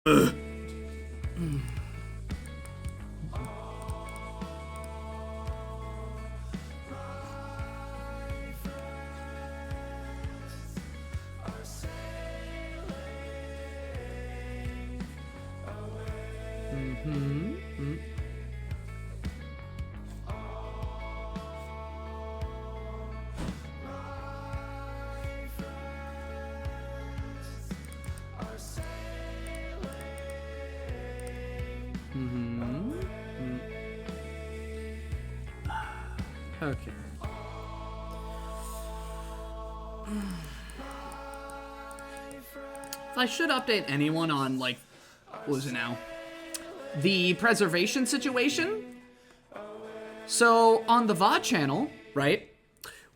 Ugh. Okay. I should update anyone on, like, what was it now? The preservation situation. So, on the VOD channel, right,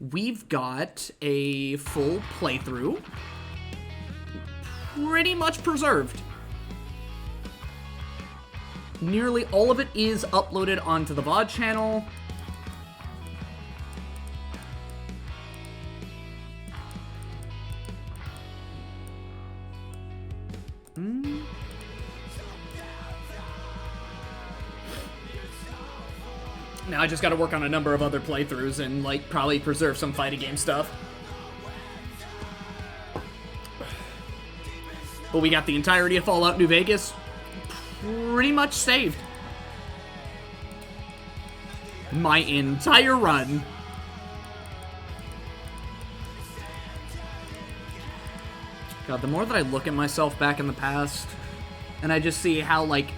we've got a full playthrough pretty much preserved. Nearly all of it is uploaded onto the VOD channel. Now I just gotta work on a number of other playthroughs and, like, probably preserve some fighting game stuff. But we got the entirety of Fallout New Vegas pretty much saved. My entire run. God, the more that I look at myself back in the past, and I just see how, like,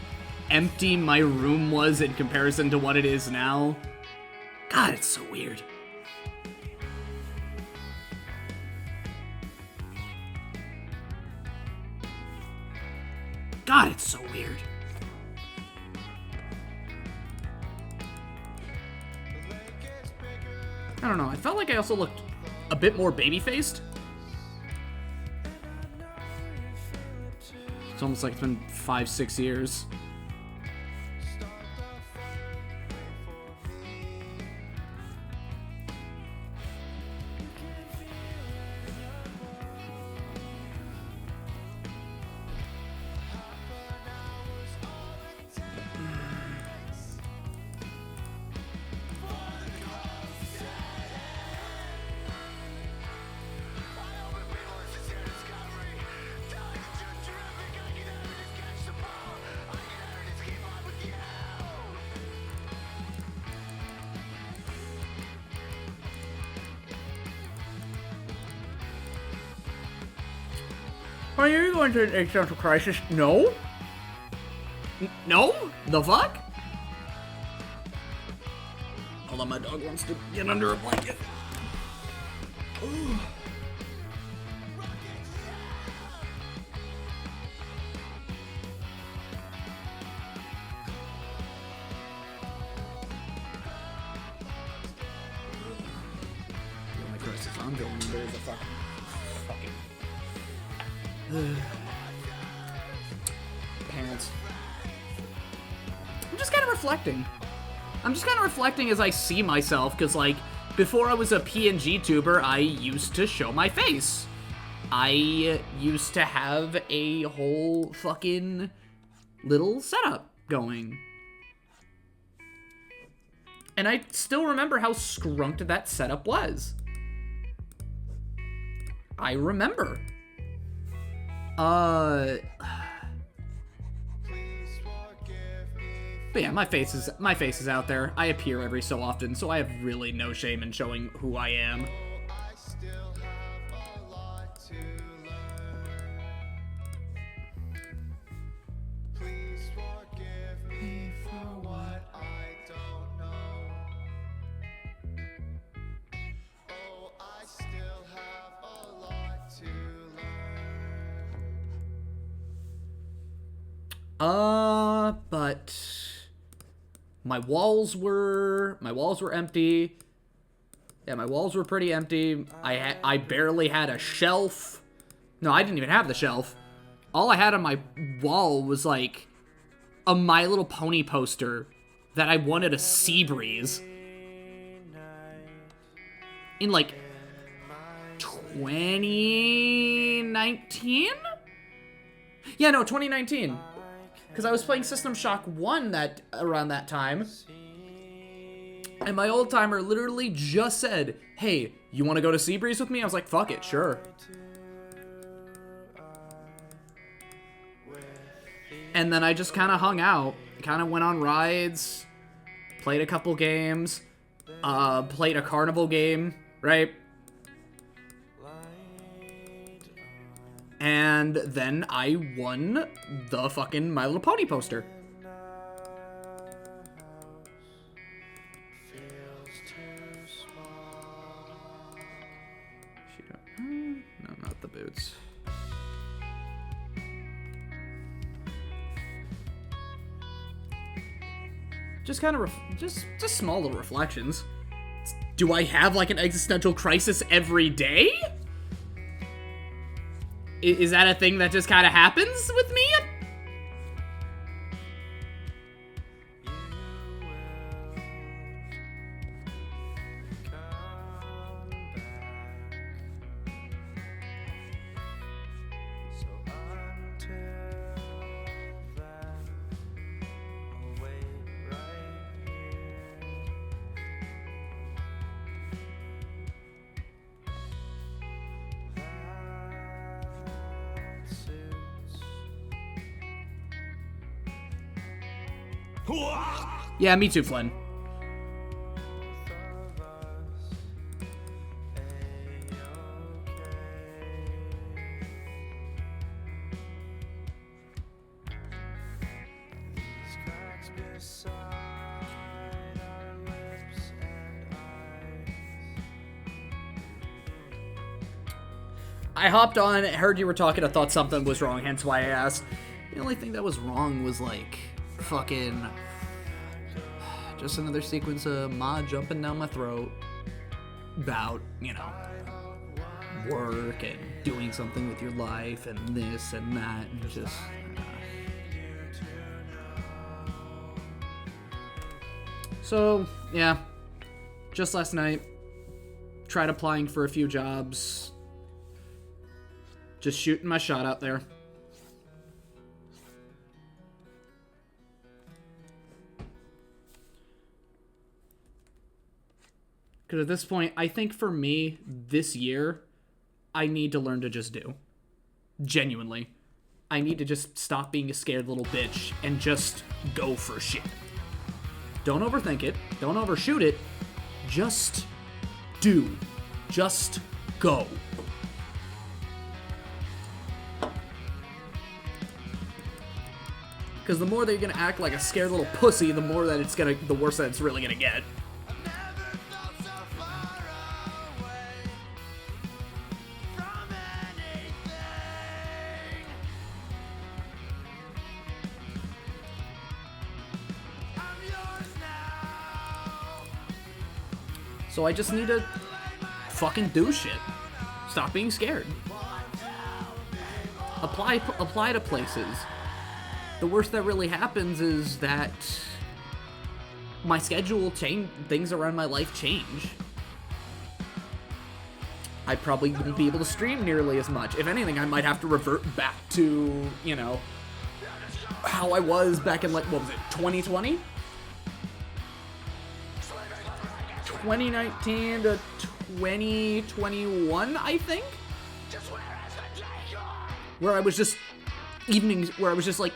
empty my room was in comparison to what it is now. God, it's so weird. God, it's so weird. I don't know, I felt like I also looked a bit more baby-faced. It's almost like it's been 5-6 years. Are you going to an existential crisis? No? No? The fuck? Hold on, my dog wants to get under a blanket. Ooh. Oh my Christ, if I'm going, there's a fucking... Parents. I'm just kind of reflecting. As I see myself, because, like, before I was a PNG tuber, I used to show my face. I used to have a whole fucking little setup going. And I still remember how scrunked that setup was. I remember. But yeah, my face is out there. I appear every so often, so I have really no shame in showing who I am. But my walls were empty. Yeah, my walls were pretty empty. I barely had a shelf. No, I didn't even have the shelf. All I had on my wall was, like, a My Little Pony poster that I wanted a sea breeze. In, like, 2019? Yeah, no, 2019. Because I was playing System Shock 1 around that time. And my old timer literally just said, hey, you want to go to Seabreeze with me? I was like, fuck it, sure. And then I just kind of hung out. Kind of went on rides. Played a couple games. Played a carnival game, right? And then I won the fucking My Little Pony poster. No, not the boots. Just kind of, just small little reflections. Do I have like an existential crisis every day? Is that a thing that just kind of happens with me? Yeah, me too, Flynn. I hopped on, heard you were talking, I thought something was wrong, hence why I asked. The only thing that was wrong was, like, fucking... just another sequence of Ma jumping down my throat about, you know, work and doing something with your life and this and that and just... So, yeah. Just last night, tried applying for a few jobs. Just shooting my shot out there. Because at this point, I think for me, this year, I need to learn to just do. Genuinely. I need to just stop being a scared little bitch and just go for shit. Don't overthink it. Don't overshoot it. Just do. Just go. Because the more that you're gonna act like a scared little pussy, the more that it's gonna, the worse that it's really gonna get. So I just need to fucking do shit. Stop being scared. Apply to places. The worst that really happens is that my schedule will change, things around my life change. I probably wouldn't be able to stream nearly as much. If anything, I might have to revert back to, you know, how I was back in, like, what was it, 2020? 2019 to 2021, I think? Where I was just evenings, where I was just like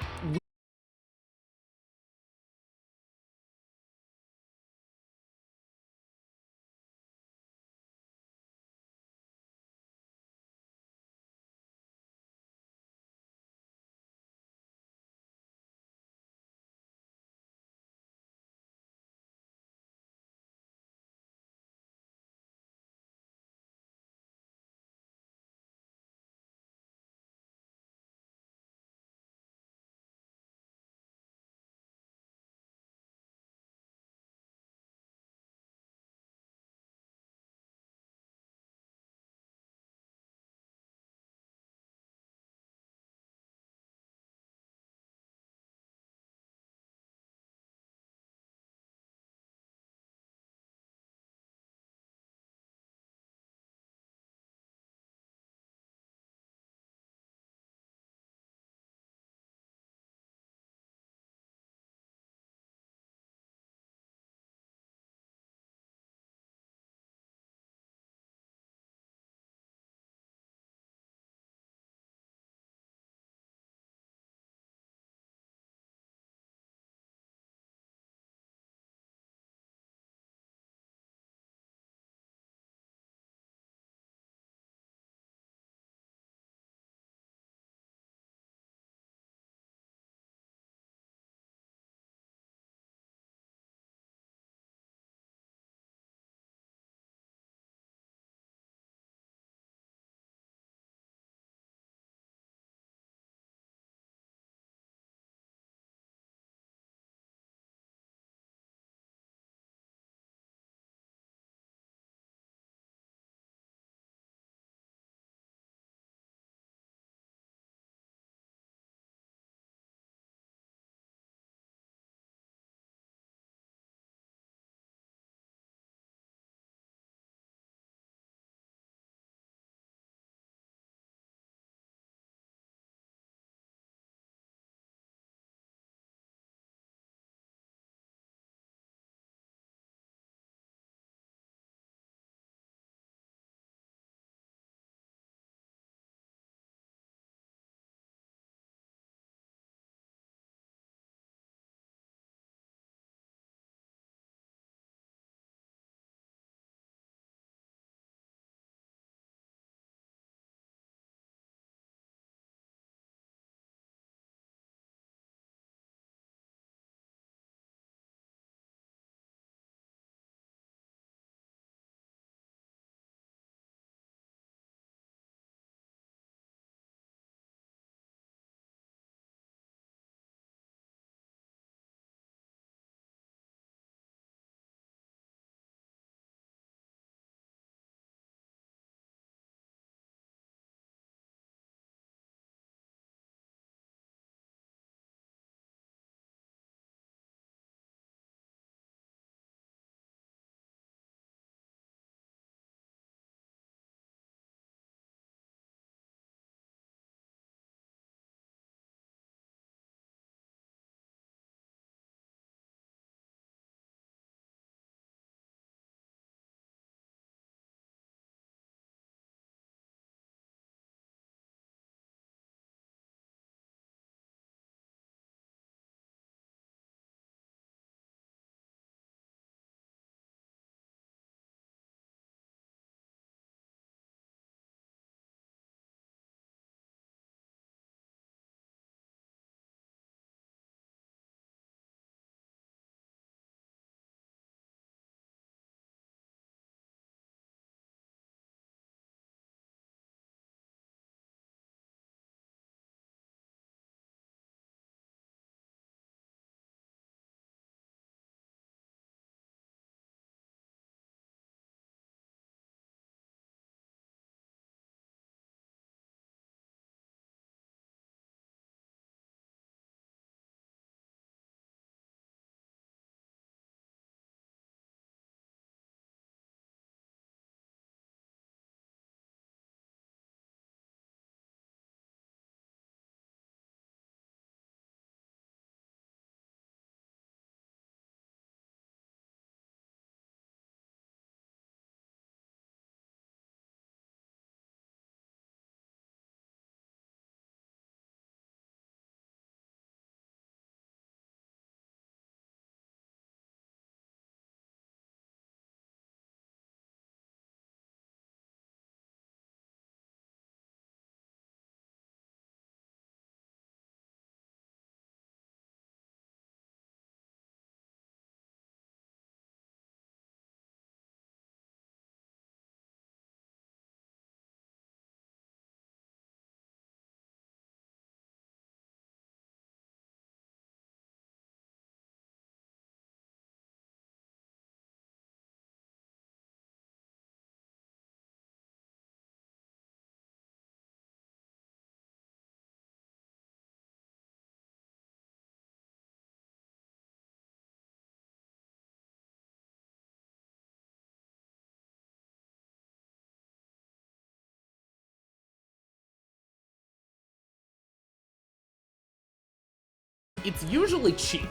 it's usually cheap,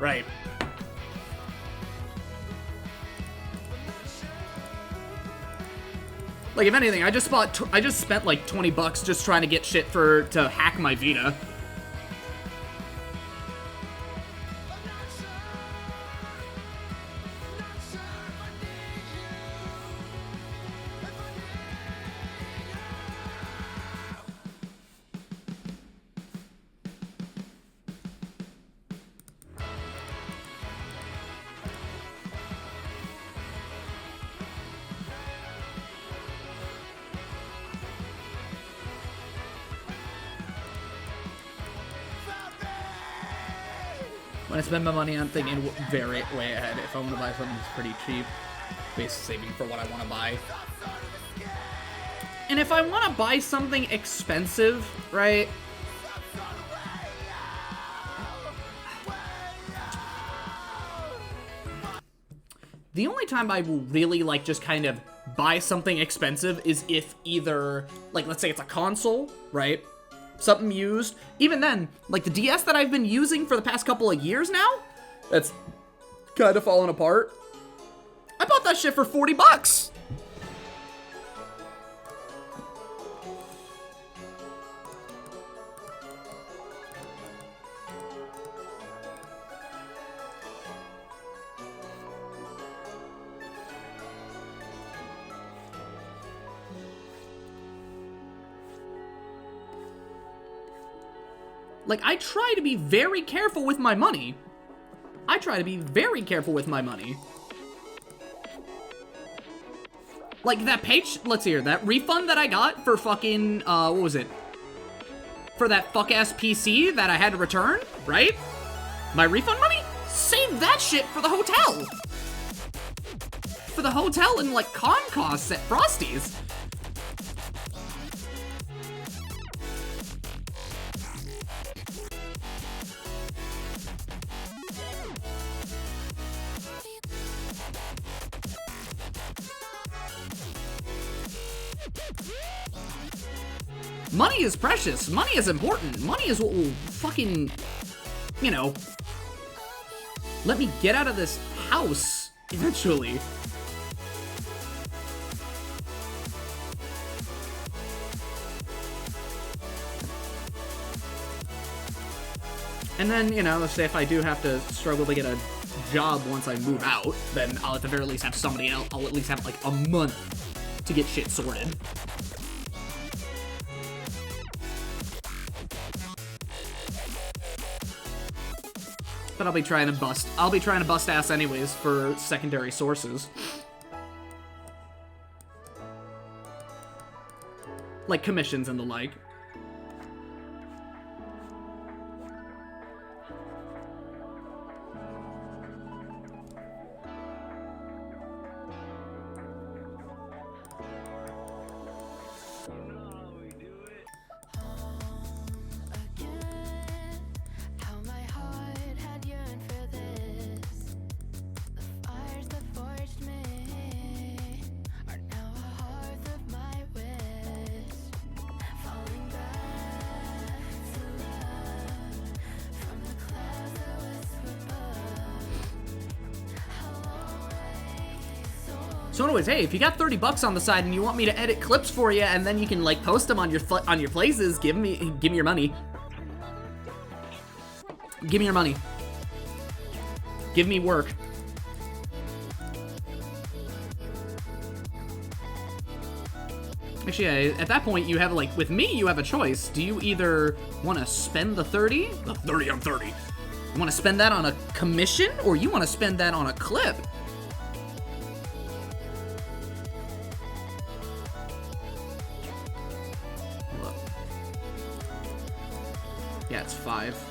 right? Like, if anything, I just spent like 20 bucks just trying to get shit to hack my Vita. When I spend my money, I'm thinking very way ahead. If I want to buy something that's pretty cheap, basically saving for what I want to buy. And if I want to buy something expensive, right? The only time I will really, like, just kind of buy something expensive is if either, like, let's say it's a console, right? Something used. Even then, like the DS that I've been using for the past couple of years now, that's kind of falling apart. I bought that shit for 40 bucks. Like, I try to be very careful with my money. I try to be very careful with my money. Like, that page, let's see here, that refund that I got for fucking, what was it? For that fuck-ass PC that I had to return, right? My refund money? Save that shit for the hotel. For the hotel and, like, con costs at Frosty's. Money is precious. Money is important. Money is what will fucking, you know, let me get out of this house eventually. And then, you know, let's say if I do have to struggle to get a job once I move out, then I'll at the very least have somebody else. I'll at least have like a month to get shit sorted. But I'll be trying to bust ass anyways for secondary sources. Like commissions and the like. So anyways, hey, if you got 30 bucks on the side and you want me to edit clips for you and then you can like post them on your places, give me your money. Give me your money. Give me work. Actually, yeah, at that point you have like, with me, you have a choice. Do you either want to spend the 30? The 30 on 30. You want to spend that on a commission or you want to spend that on a clip? Yeah, it's 5.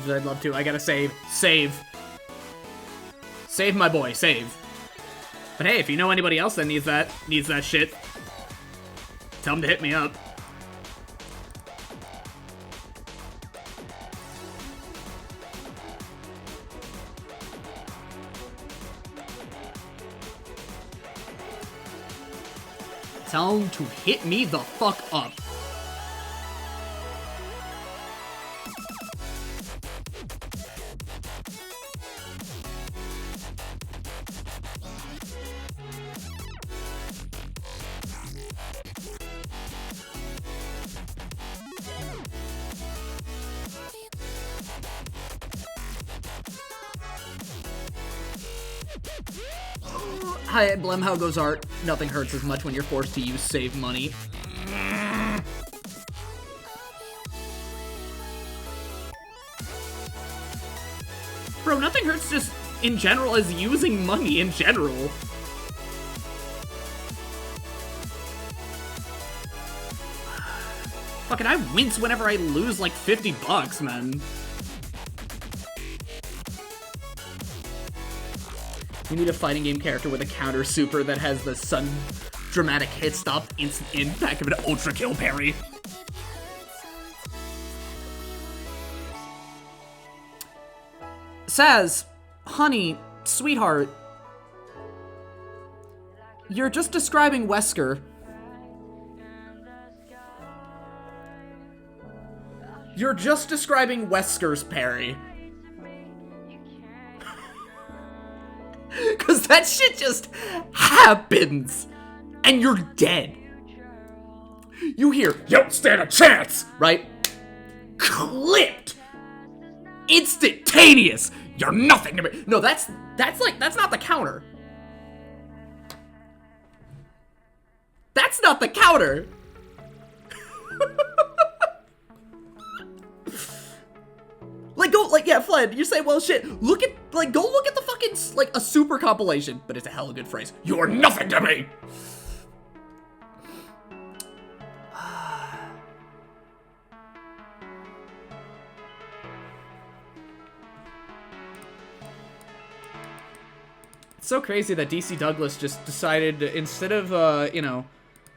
I'd love to. I gotta save. Save. Save my boy. Save. But hey, if you know anybody else that needs that shit, tell them to hit me up. Tell them to hit me the fuck up. Hi, Blem, how goes art? Nothing hurts as much when you're forced to use save money. Bro, nothing hurts just in general as using money in general. Fucking I wince whenever I lose like 50 bucks, man. You need a fighting game character with a counter super that has the sun dramatic hit stop instant impact of an ultra kill parry. Saz, honey, sweetheart, you're just describing Wesker. You're just describing Wesker's parry. Cause that shit just happens, and you're dead. You hear, "You don't stand a chance," right? Clipped, instantaneous. You're nothing to me. No, that's not the counter. That's not the counter. Yeah, Fled, you say, well, shit, go look at the fucking, a super compilation, but it's a hella good phrase. You're nothing to me! It's so crazy that DC Douglas just decided, instead of, you know,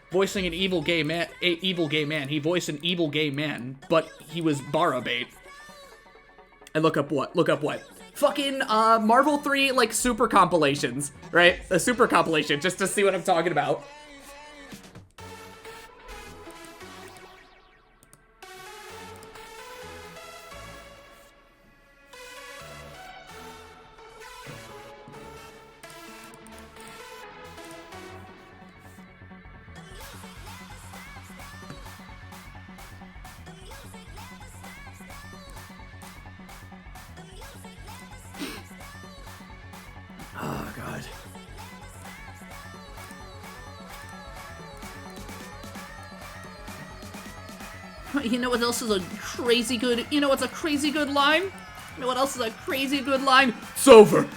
voicing an evil gay man, he voiced an evil gay man, but he was borrow bait. And look up what? Fucking, Marvel 3, super compilations, right? A super compilation, just to see what I'm talking about. Oh, God. You know what else is a crazy good... You know what's a crazy good line? You know what else is a crazy good line? It's over!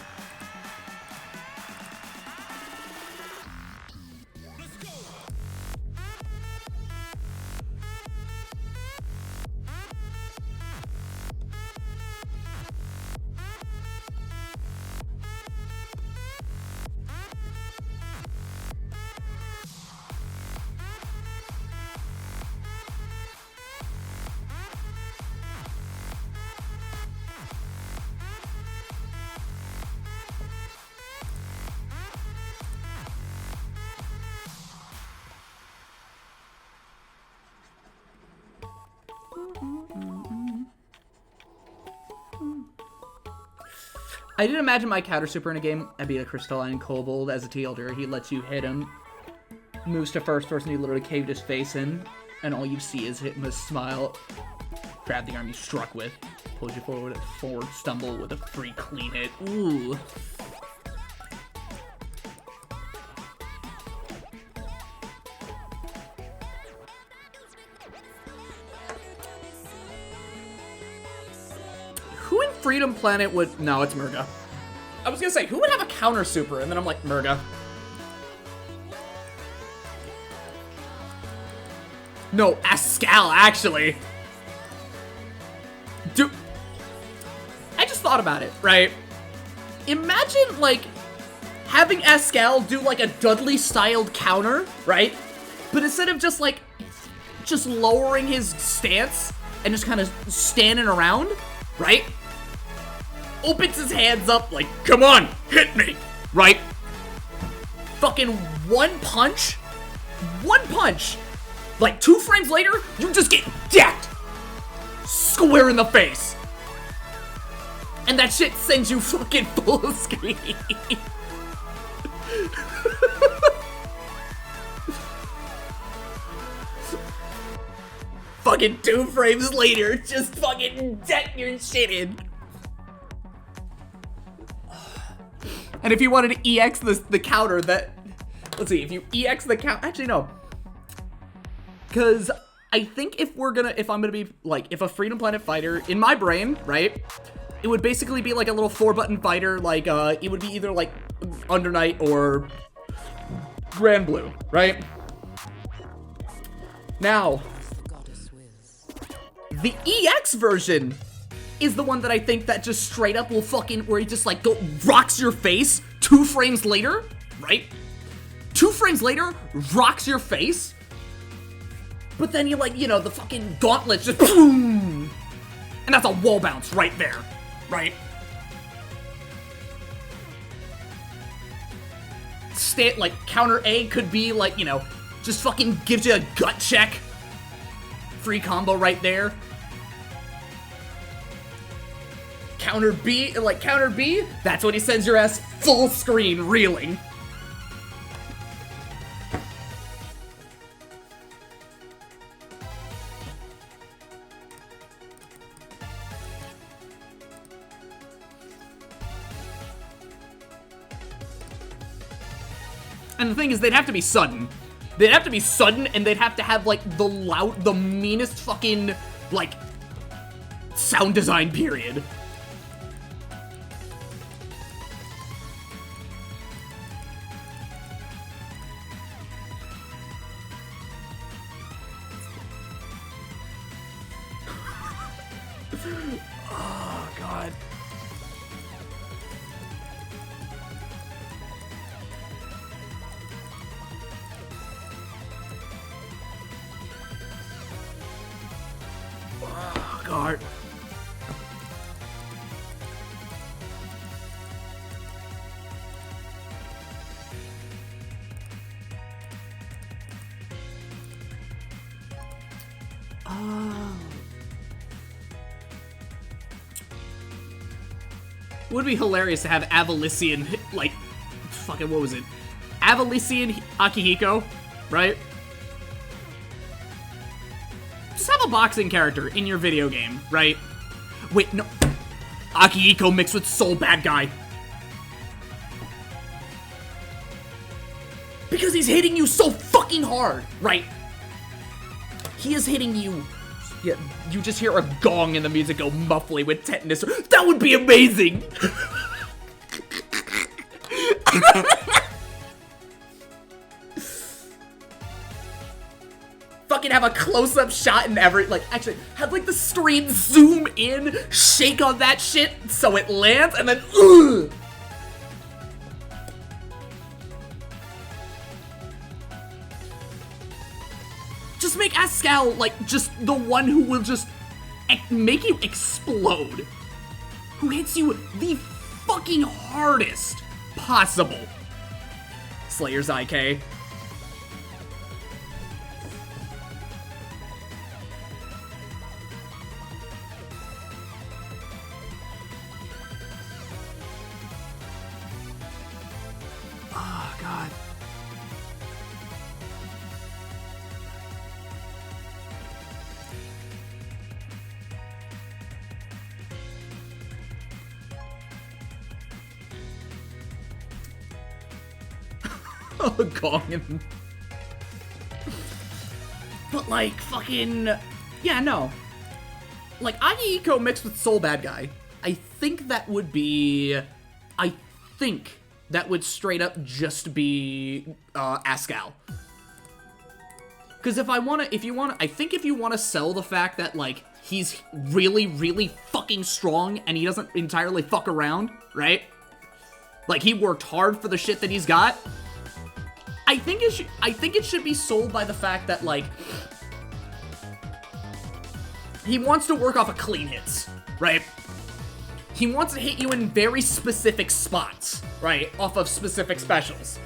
I didn't imagine my counter super in a game. I'd be a Crystalline Kobold as a TLDer. He lets you hit him. Moves to first person, he literally caved his face in. And all you see is him a smile. Grab the arm you struck with. Pulls you forward, stumble with a free clean hit. Ooh. Who in Freedom Planet would... No, it's Murga. I was gonna say, who would have a counter super? And then I'm like, Murga. No, Ascal, actually. Dude. I just thought about it, right? Imagine, having Ascal do, like, a Dudley-styled counter, right? But instead of just, like, just lowering his stance and just kind of standing around, right? Opens his hands up like, come on, hit me, right? Fucking one punch, like 2 frames later, you just get decked square in the face. And that shit sends you fucking full screen. Fucking 2 frames later, just fucking deck your shit in. And if you wanted to EX the counter that, let's see, if you EX the counter, actually no. Cause I think if I'm gonna be like, if a Freedom Planet fighter, in my brain, right? It would basically be like a little 4-button fighter, like, it would be either like Under Night or Grand Blue, right? Now, the EX version is the one that I think that just straight up will fucking, where he just like rocks your face 2 frames later, right? 2 frames later, rocks your face. But then you like, you know, the fucking gauntlets just boom. And that's a wall bounce right there, right? Like counter A could be like, you know, just fucking gives you a gut check. Free combo right there. Counter B, that's when he sends your ass full screen reeling. And the thing is, they'd have to be sudden. They'd have to be sudden, and they'd have to have, like, the meanest fucking, like, sound design period. Oh, God. Oh, God. It would be hilarious to have Avalician, like, fucking, what was it? Avalician Akihiko, right? Just have a boxing character in your video game, right? Wait, no. Akihiko mixed with Soul Bad Guy. Because he's hitting you so fucking hard, right? He is hitting you. Yeah, you just hear a gong and the music go muffly with tetanus. That would be amazing! Fucking have a close-up shot and actually, have like the screen zoom in, shake on that shit so it lands, and then, ugh! Just make Ascal, like, just the one who will just make you explode. Who hits you the fucking hardest possible. Slayer's IK. Oh, God. Oh, Gong. But, like, fucking... Yeah, no. Like, Akihiko mixed with Soul Bad Guy. I think that would be... I think that would straight up just be Ascal. Because I think if you want to sell the fact that, like, he's really, really fucking strong and he doesn't entirely fuck around, right? Like, he worked hard for the shit that he's got. I think it should be sold by the fact that, like, he wants to work off of clean hits, right? He wants to hit you in very specific spots, right? Off of specific specials.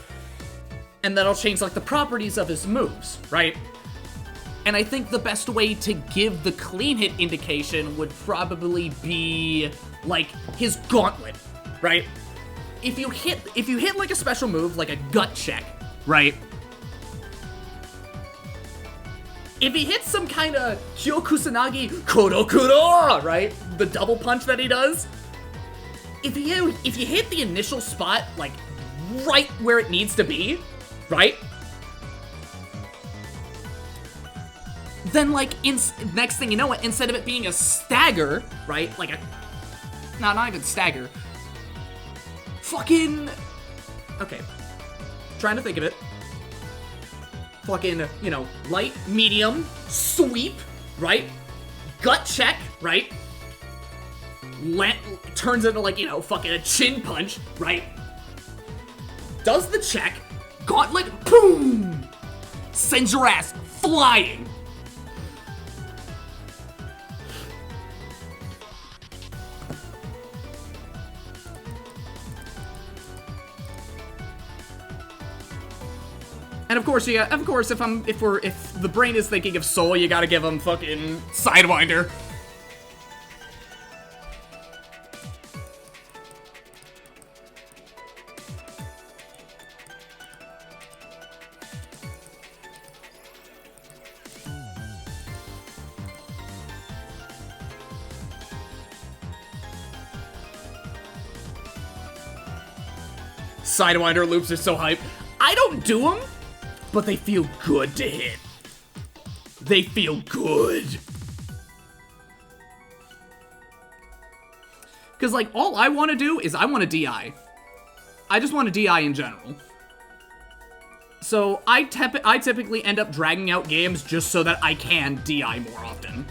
And that'll change, like, the properties of his moves, right? And I think the best way to give the clean hit indication would probably be, like, his gauntlet, right? If you hit like a special move, like a gut check, right? If he hits some kind of Hyokusanagi Kurokuro, right? The double punch that he does. If you hit the initial spot, like, right where it needs to be, right? Then, like, next thing you know, instead of it being a stagger, right? Like a... No, not even stagger. Fucking... Okay. Trying to think of it. Fucking, you know, light, medium, sweep, right? Gut check, right? Turns into, like, you know, fucking a chin punch, right? Does the check, gauntlet, boom! Sends your ass flying. And of course, yeah, of course, if the brain is thinking of Soul, you gotta give him fucking Sidewinder. Sidewinder loops are so hype. I don't do them, but they feel good to hit. They feel good. Because, like, all I want to do is I want to DI. I just want to DI in general. So I typically end up dragging out games just so that I can DI more often.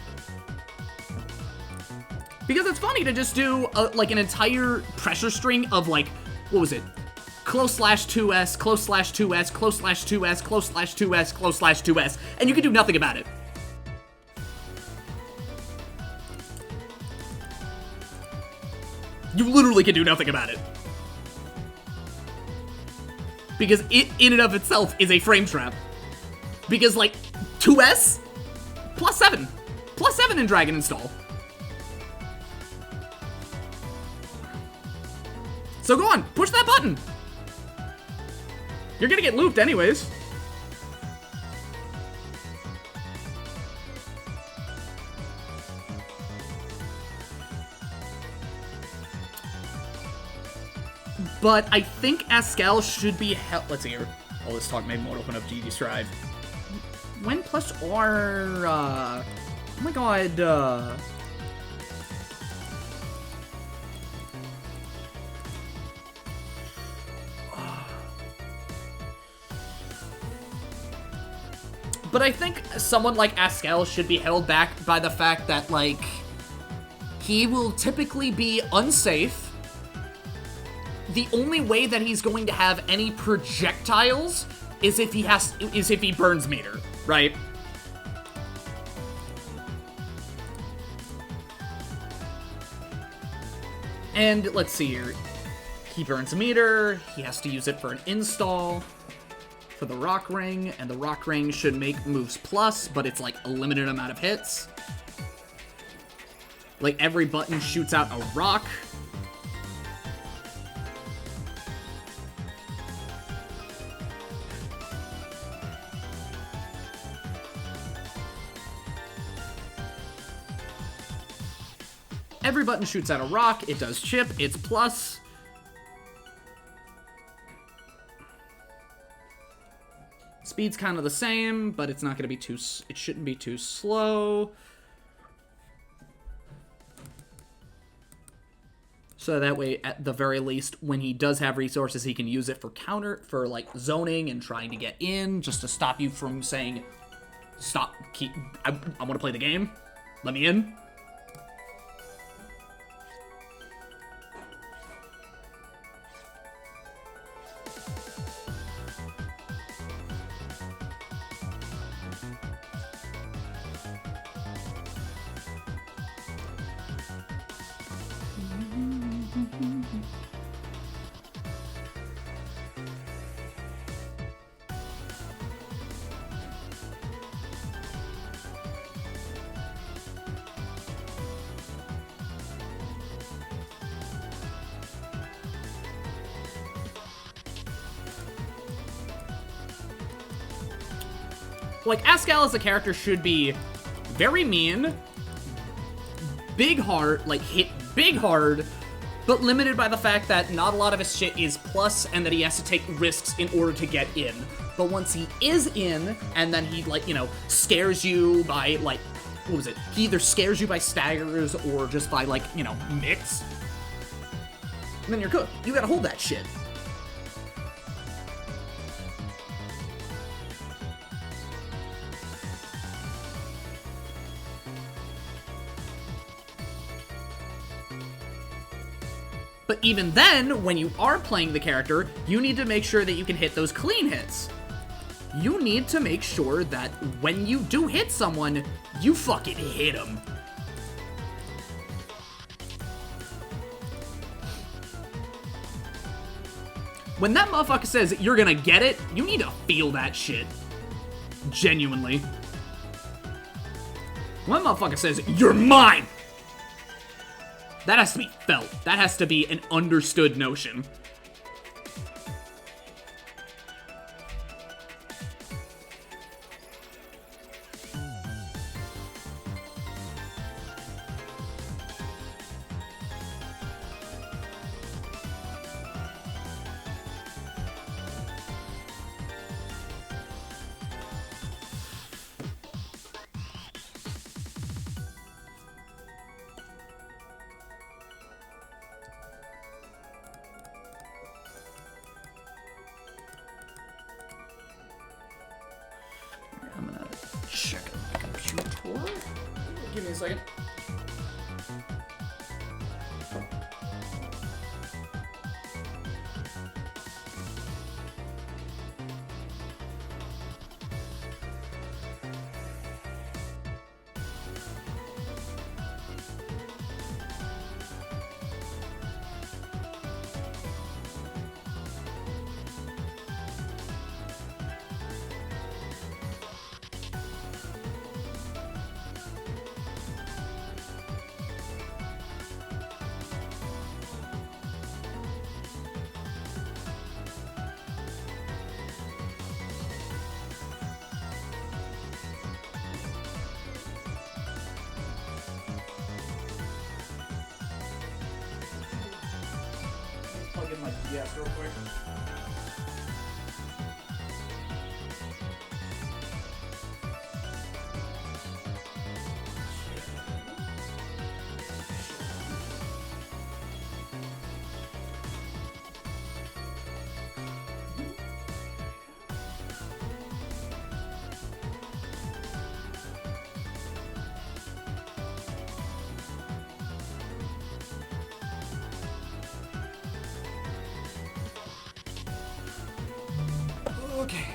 Because it's funny to just do, like, an entire pressure string of, like, what was it? Close slash 2S, close slash 2S, close slash 2S, close slash 2S, close slash 2S, and you can do nothing about it. You literally can do nothing about it. Because it, in and of itself, is a frame trap. Because, like, 2S, +7. +7 in Dragon Install. So go on, push that button. You're gonna get looped anyways. But I think Ascal should be held. Let's see here. All this talk made me want to open up GD Strive. When plus R, oh my god, But I think someone like Ascal should be held back by the fact that, like, he will typically be unsafe. The only way that he's going to have any projectiles is if he burns meter, right? And let's see here. He burns a meter, he has to use it for an install. For the Rock Ring, and the Rock Ring should make moves plus, but it's like a limited amount of hits. Like, every button shoots out a rock. Every button shoots out a rock, it does chip, it's plus. Speed's kind of the same, but it's not going to be too... It shouldn't be too slow. So that way, at the very least, when he does have resources, he can use it for for, like, zoning and trying to get in, just to stop you from saying, stop, I want to play the game. Let me in. like, Ascal as a character should be very mean, big heart, like, hit big hard, but limited by the fact that not a lot of his shit is plus and that he has to take risks in order to get in. But once he is in, and then he, like, you know, scares you by, like, what was it? He either scares you by staggers or just by, like, you know, mix. And then you're good. You gotta hold that shit. But even then, when you are playing the character, you need to make sure that you can hit those clean hits. You need to make sure that when you do hit someone, you fucking hit them. When that motherfucker says you're gonna get it, you need to feel that shit. Genuinely. When that motherfucker says, you're mine! That has to be felt. That has to be an understood notion. I'm gonna check my computer. Give me a second. Plug in my DS real quick. Okay.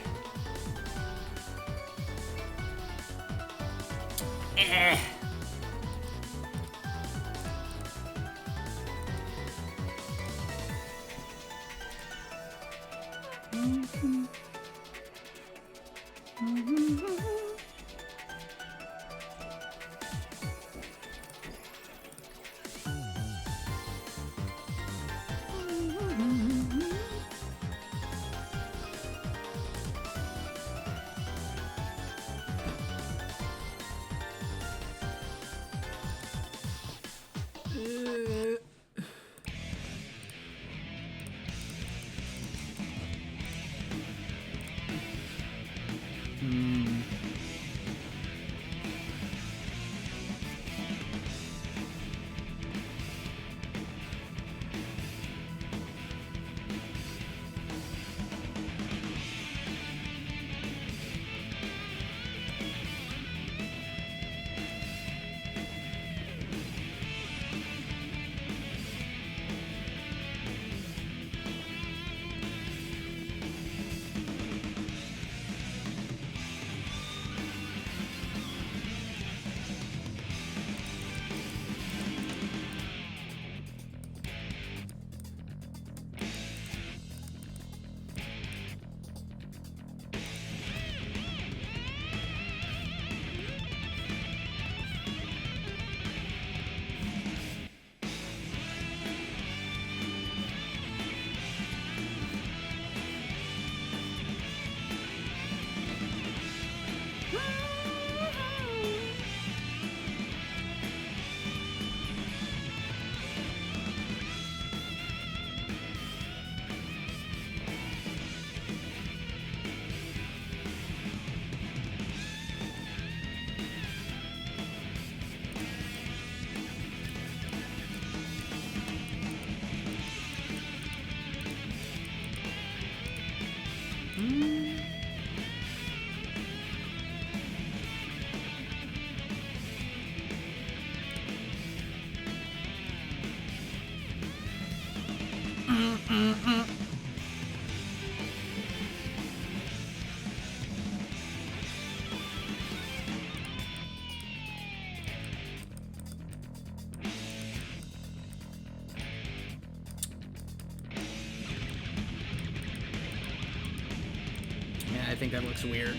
think that looks weird.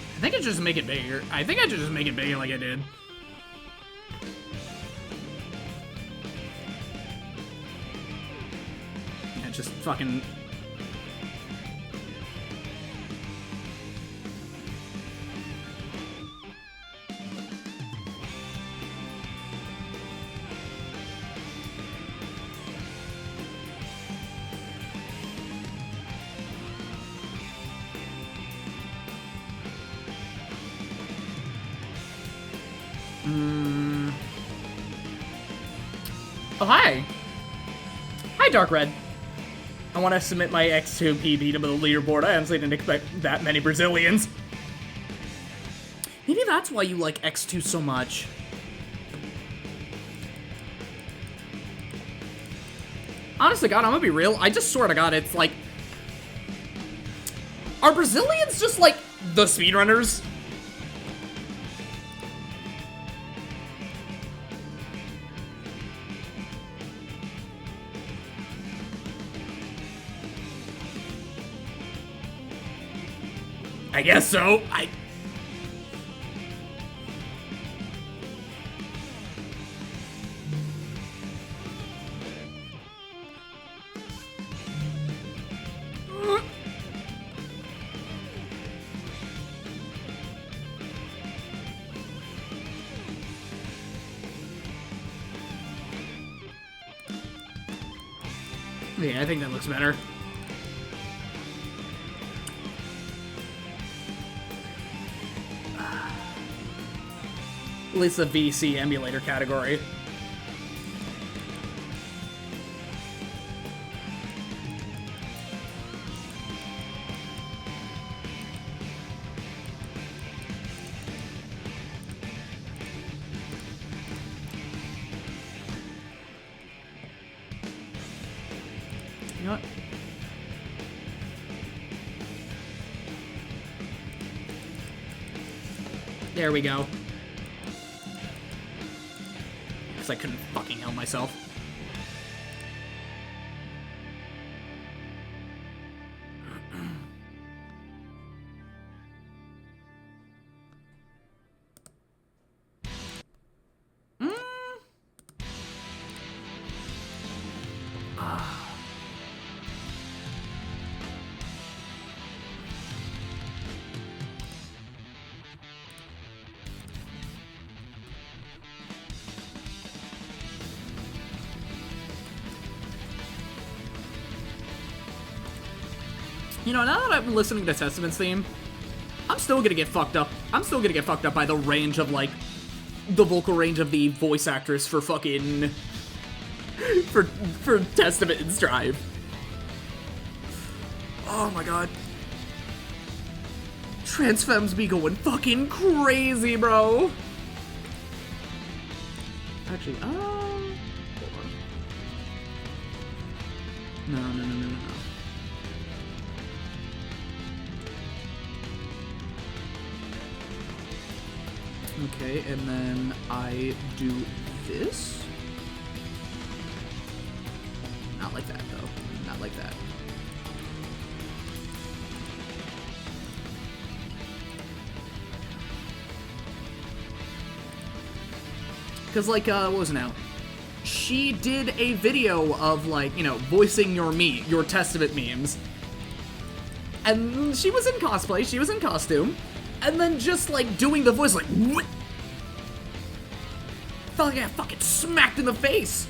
I think I should just make it bigger. I think I should just make it bigger like I did. Yeah, just fucking... Oh, hi. Hi, Dark Red. I want to submit my X2 PB to the leaderboard. I honestly didn't expect that many Brazilians. Maybe that's why you like X2 so much. Honestly, God, I'm gonna be real. I just swear to God, it's like... Are Brazilians just like the speedrunners? I guess so. Yeah, I think that looks better. At least the VC emulator category. You know what? There we go. I couldn't fucking help myself. You know, now that I'm listening to Testament's theme, I'm still gonna get fucked up. I'm still gonna get fucked up by the range of, like, the vocal range of the voice actress for fucking... for Testament and Strive. Oh my god. Transfems be going fucking crazy, bro. Actually, hold on. No. Okay, and then I do this. Not like that, though. Not like that. Because, like, what was it now? she did a video of, like, you know, voicing your Testament memes. And she was in cosplay, she was in costume, and then just, like, doing the voice, like, what? Felt like I got fucking smacked in the face.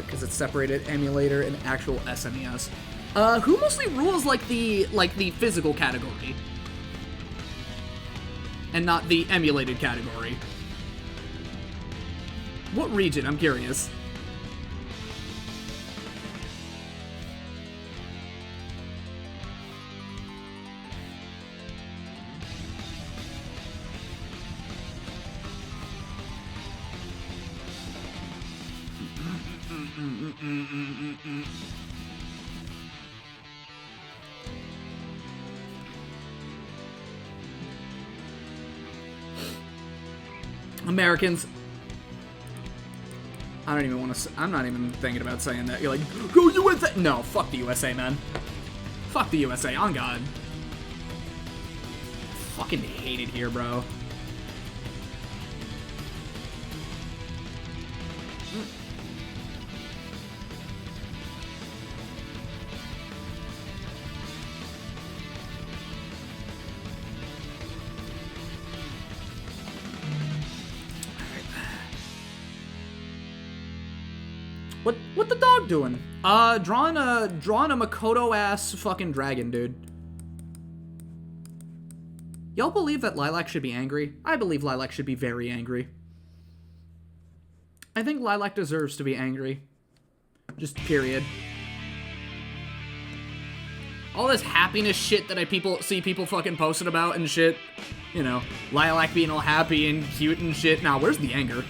Because it's separated emulator and actual SNES. Who mostly rules like the physical category, and not the emulated category? What region? I'm curious. Americans. I don't even want to. I'm not even thinking about saying that. You're like, go USA. No, fuck the USA, man. Fuck the USA. On God. Fucking hate it here, bro. What the dog doing? Drawing a Makoto ass fucking dragon, dude. Y'all believe that Lilac should be angry? I believe Lilac should be very angry. I think Lilac deserves to be angry. Just period. All this happiness shit that see people fucking posting about and shit. You know, Lilac being all happy and cute and shit. Now, where's the anger?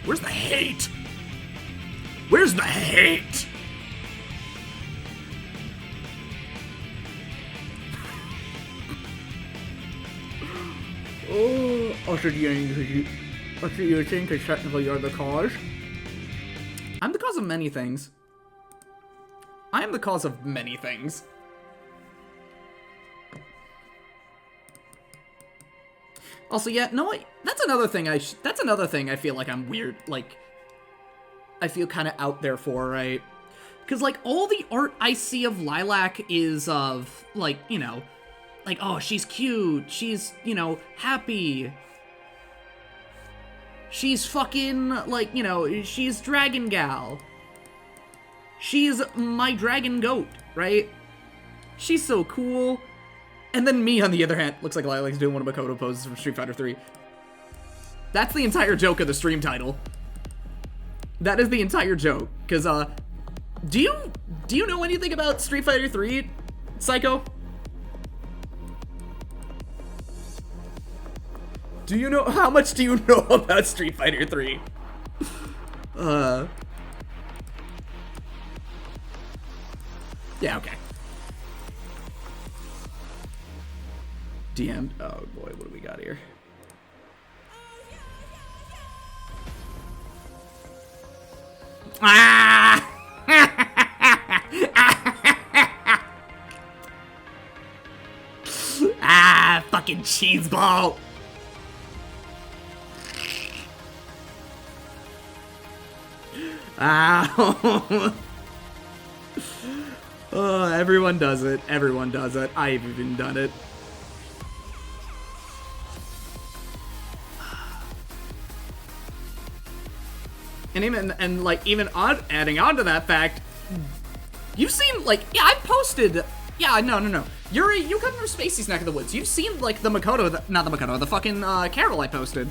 Where's the hate? Where's the hate? Oh, so you think that technically you're the cause? I'm the cause of many things. I am the cause of many things. Also, yeah, no, that's another thing I feel like I'm weird, like, I feel kind of out there for, right? Because, like, all the art I see of Lilac is of, like, you know, like, oh, she's cute, she's, you know, happy. She's fucking, like, you know, she's Dragon Gal. She's my dragon goat, right? She's so cool. And then me, on the other hand, looks like Lilac's doing one of Makoto poses from Street Fighter 3. That's the entire joke of the stream title. That is the entire joke. Because, do you know anything about Street Fighter 3, Psycho? Do you know, how much do you know about Street Fighter 3? Yeah, okay. DM'd. Oh boy, what do we got here? Ah! Ah, fucking cheese ball. Ah. Oh, everyone does it. Everyone does it. I've even done it. And even adding on to that fact, you've seen, like, yeah, I've posted, yeah, no. You come from Spacey's neck of the woods. You've seen, like, the Makoto, not the Makoto, the fucking, Carol I posted.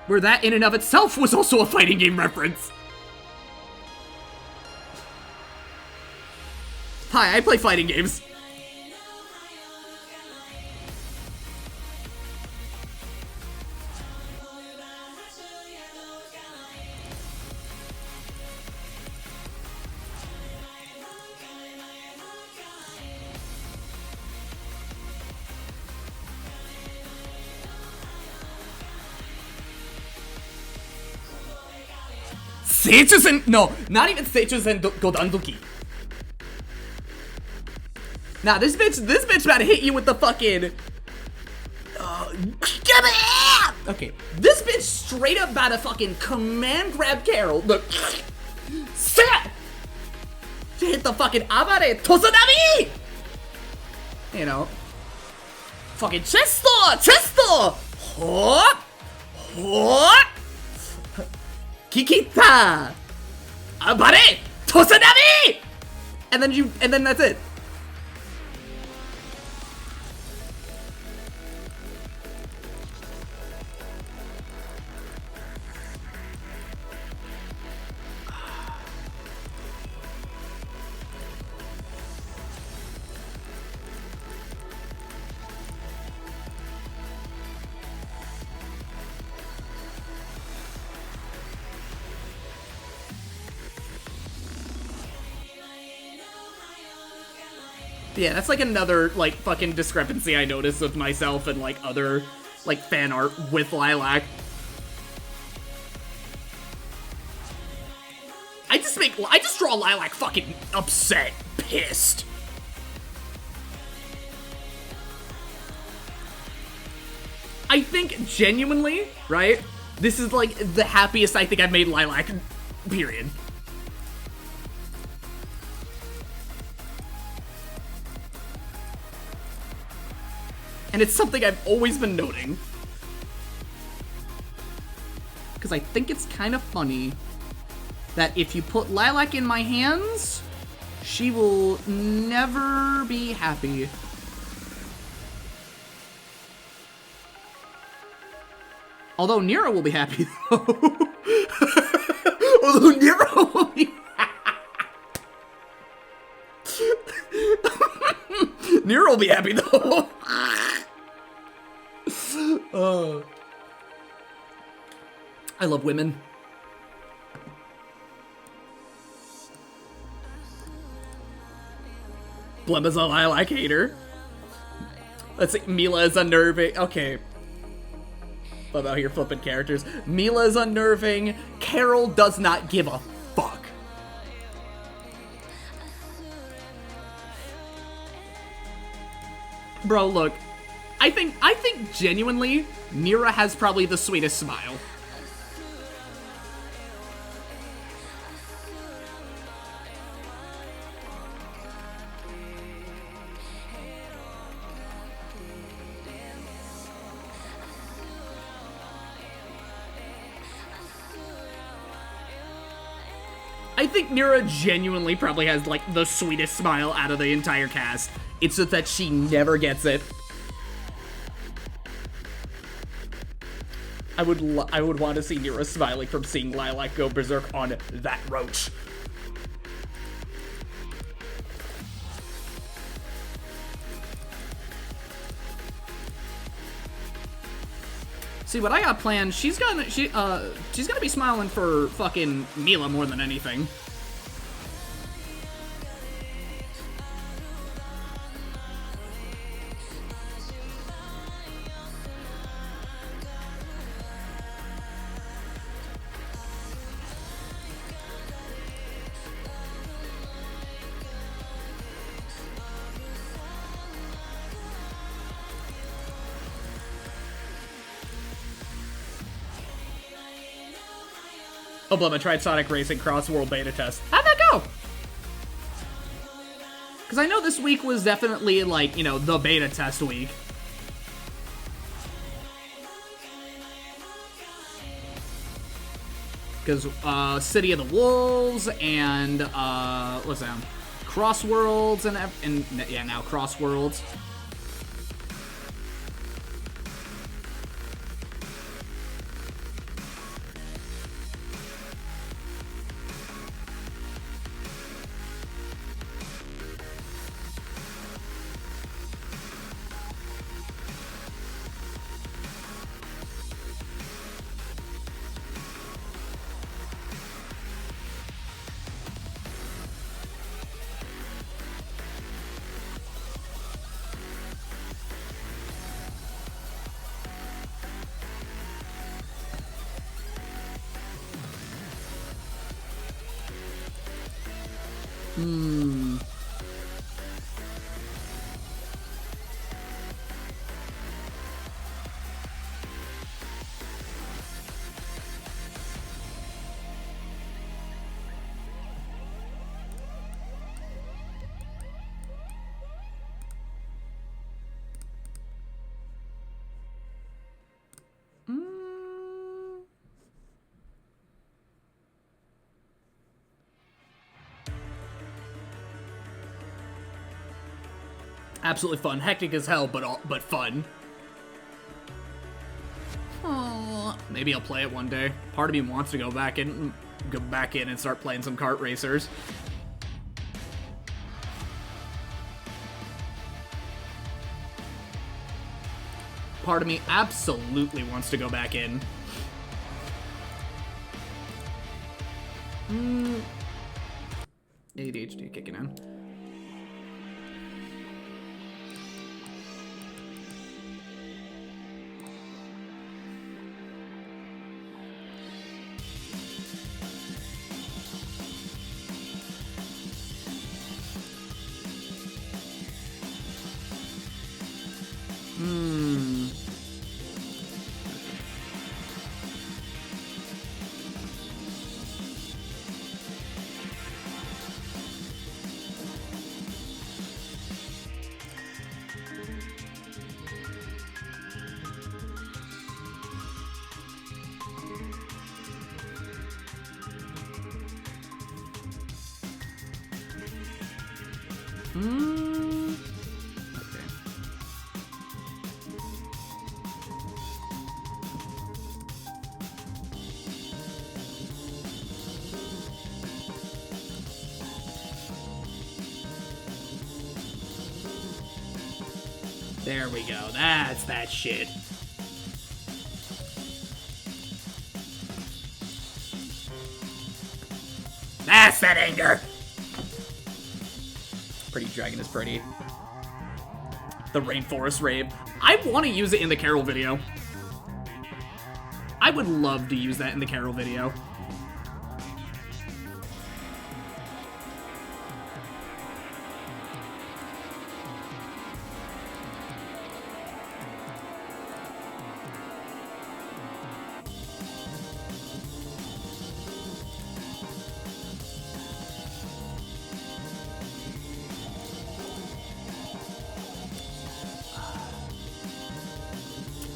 Where that in and of itself was also a fighting game reference. Hi, I play fighting games. Seichusen, no, not even Seichusen Godandoki. Nah, this bitch about to hit you with the fucking, okay, this bitch straight up about to fucking command grab Carol, the, set! To hit the fucking Abare Tosanami! You know, fucking chesto! Hop! Kikita! Abare! Tosanami! And then that's it. Yeah, that's like another, like, fucking discrepancy I noticed with myself and, like, other, like, fan art with Lilac. I just draw Lilac fucking upset, pissed. I think, genuinely, right, this is, like, the happiest I think I've made Lilac, period. And it's something I've always been noting. Because I think it's kind of funny that if you put Lilac in my hands, she will never be happy. Although Nero will be happy, though. Although Nero will be Nero will be happy, though. I love women. Blem is a Lilac hater. Let's see, Mila is unnerving. Okay. Love out here flipping characters. Mila is unnerving. Carol does not give a fuck. Bro, look. I think genuinely, Nira has probably the sweetest smile. I think Nira genuinely probably has, like, the sweetest smile out of the entire cast. It's just that she never gets it. I would want to see Nira smiling from seeing Lilac go berserk on that roach. See, what I got planned, she's gonna be smiling for fucking Mila more than anything. Oh, Blem, I tried Sonic Racing Cross World Beta Test. How'd that go? Because I know this week was definitely, like, you know, the beta test week. Because, City of the Wolves and, what's that? Cross Worlds and yeah, now Cross Worlds. Absolutely fun. Hectic as hell, but fun. Maybe I'll play it one day. Part of me wants to go back in and start playing some kart racers. Part of me absolutely wants to go back in. ADHD kicking in. Okay. There we go. That's that shit. That's that anger. Pretty Dragon is pretty. The Rainforest Rave. I want to use it in the Carol video. I would love to use that in the Carol video.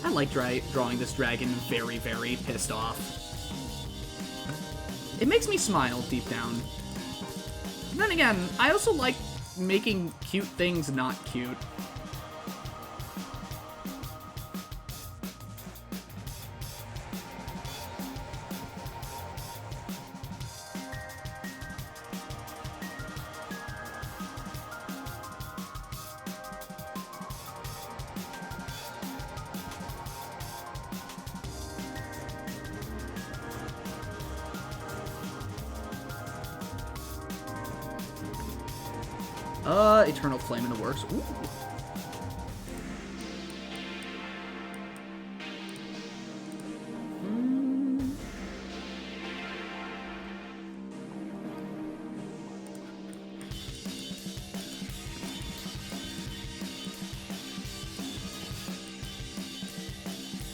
I like drawing this dragon very, very pissed off. It makes me smile deep down. And then again, I also like making cute things not cute. Eternal Flame in the works. Ooh.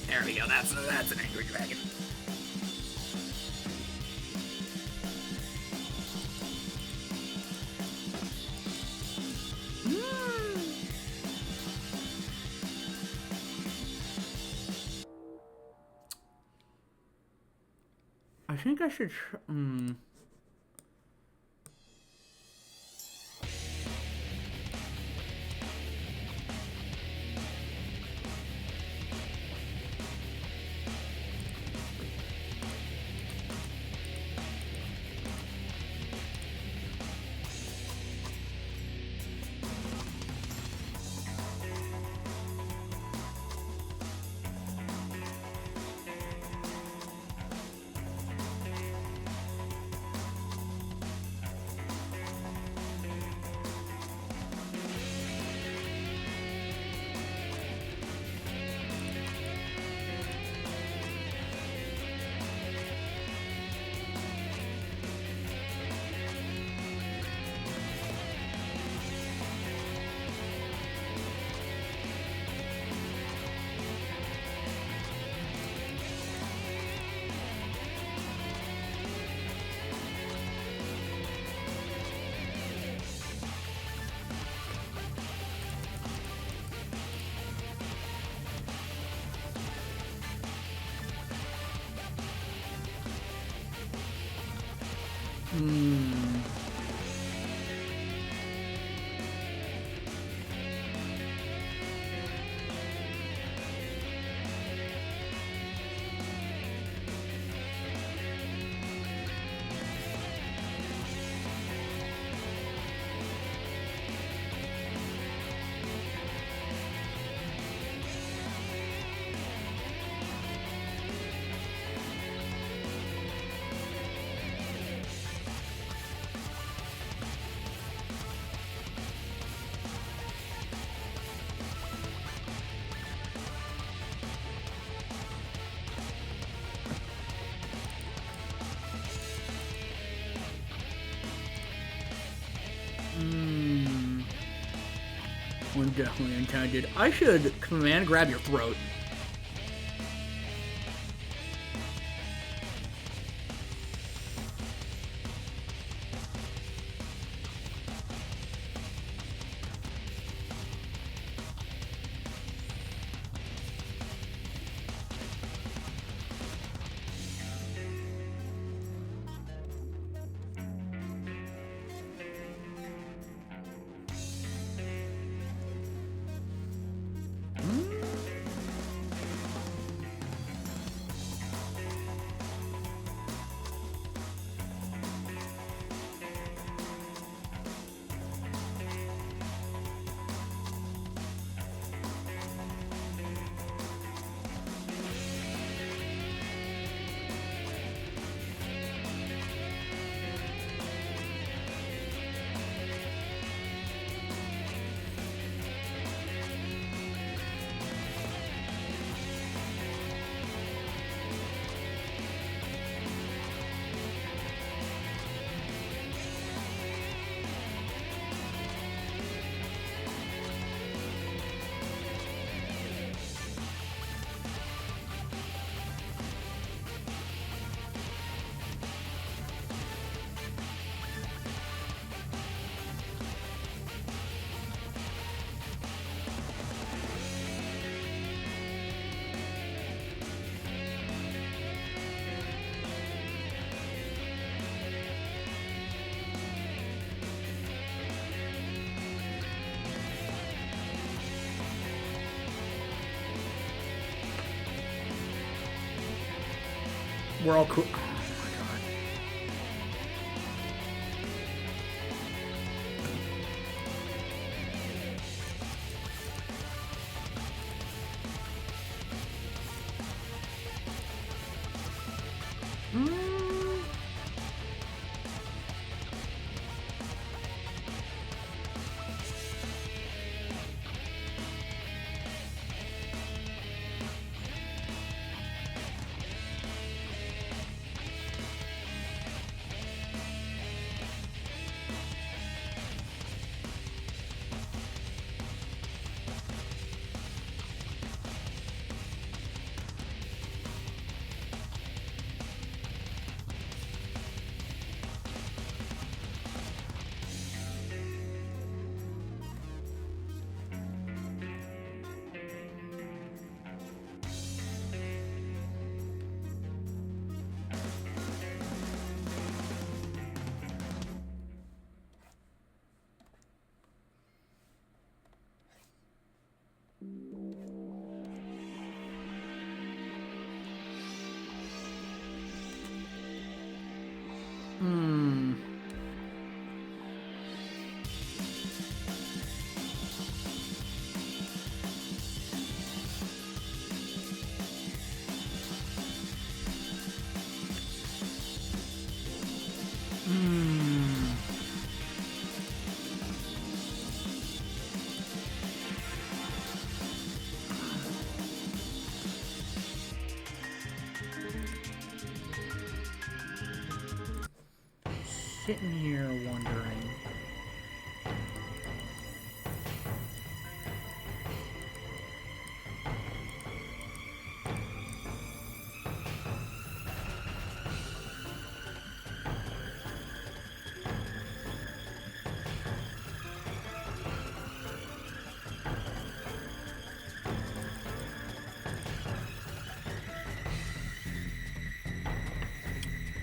There we go. That's an angry dragon. I think I should. One definitely intended. I should command grab your throat. We're all cool. Sitting here wondering.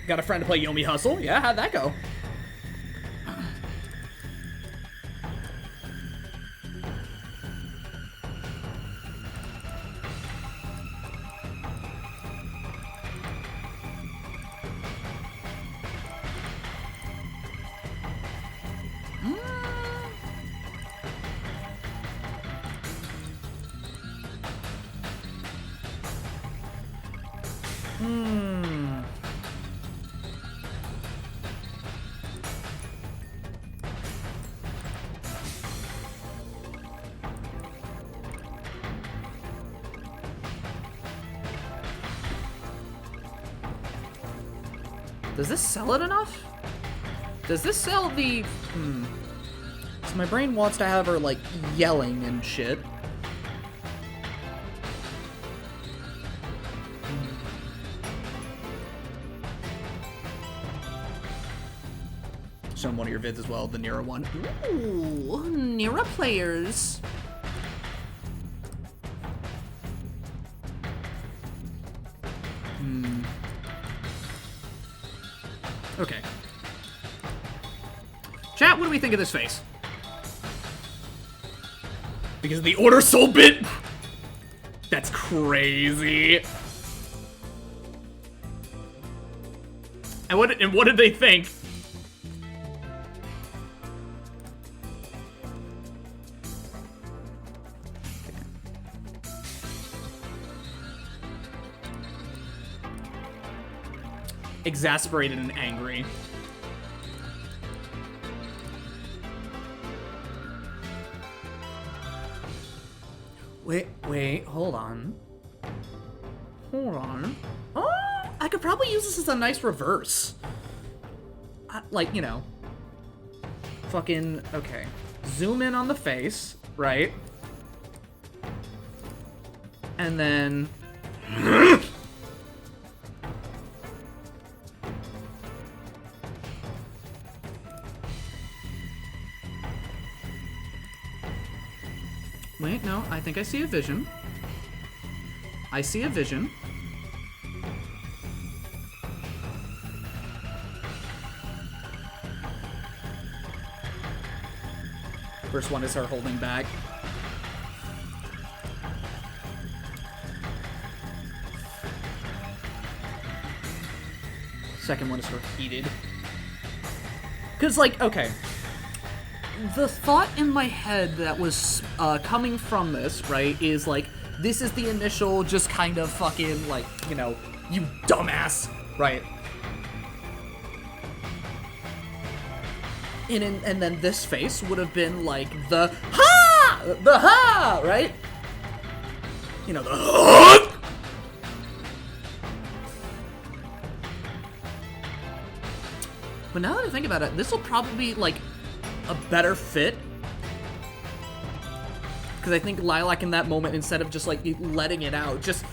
Got a friend to play Yomi Hustle? Yeah, how'd that go? Does this sell it enough? Does this sell the... So my brain wants to have her, like, yelling and shit. Show them one of your vids as well, the Nira one. Ooh, Nira players. Okay. Chat, what do we think of this face? Because of the Order Soul bit? That's crazy. And what did they think? Exasperated and angry. Wait, hold on. Oh, I could probably use this as a nice reverse. Like, you know. Fucking, okay. Zoom in on the face, right? And then... Wait, no, I think I see a vision. I see a vision. First one is her holding back. Second one is her heated. Because, like, okay. The thought in my head that was coming from this, right, is like, this is the initial just kind of fucking, like, you know, you dumbass, right? And then this face would have been like the ha, right? You know, the ha! But now that I think about it, this will probably be, like, a better fit. Because I think Lilac in that moment, instead of just, like, letting it out, just...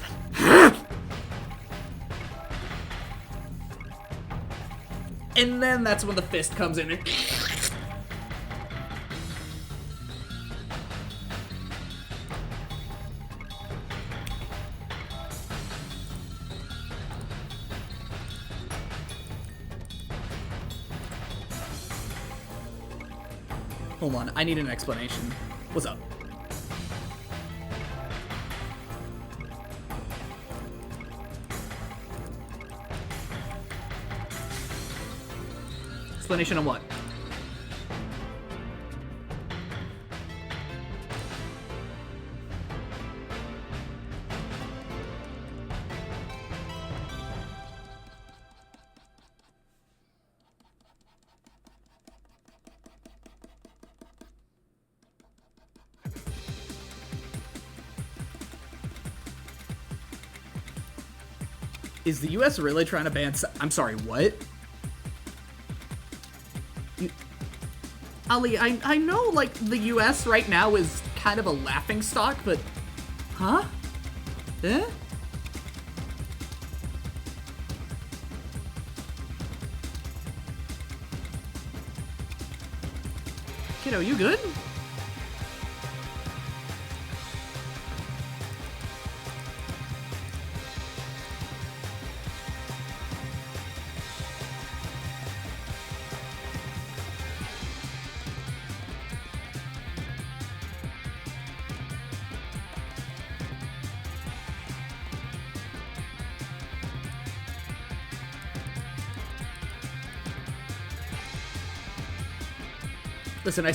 And then that's when the fist comes in and... Hold on, I need an explanation. What's up? Explanation on what? Is the US really trying to ban... I'm sorry, what? Ali, I know, like, the US right now is kind of a laughingstock, but... Huh? Eh? Kiddo, you good? Listen, I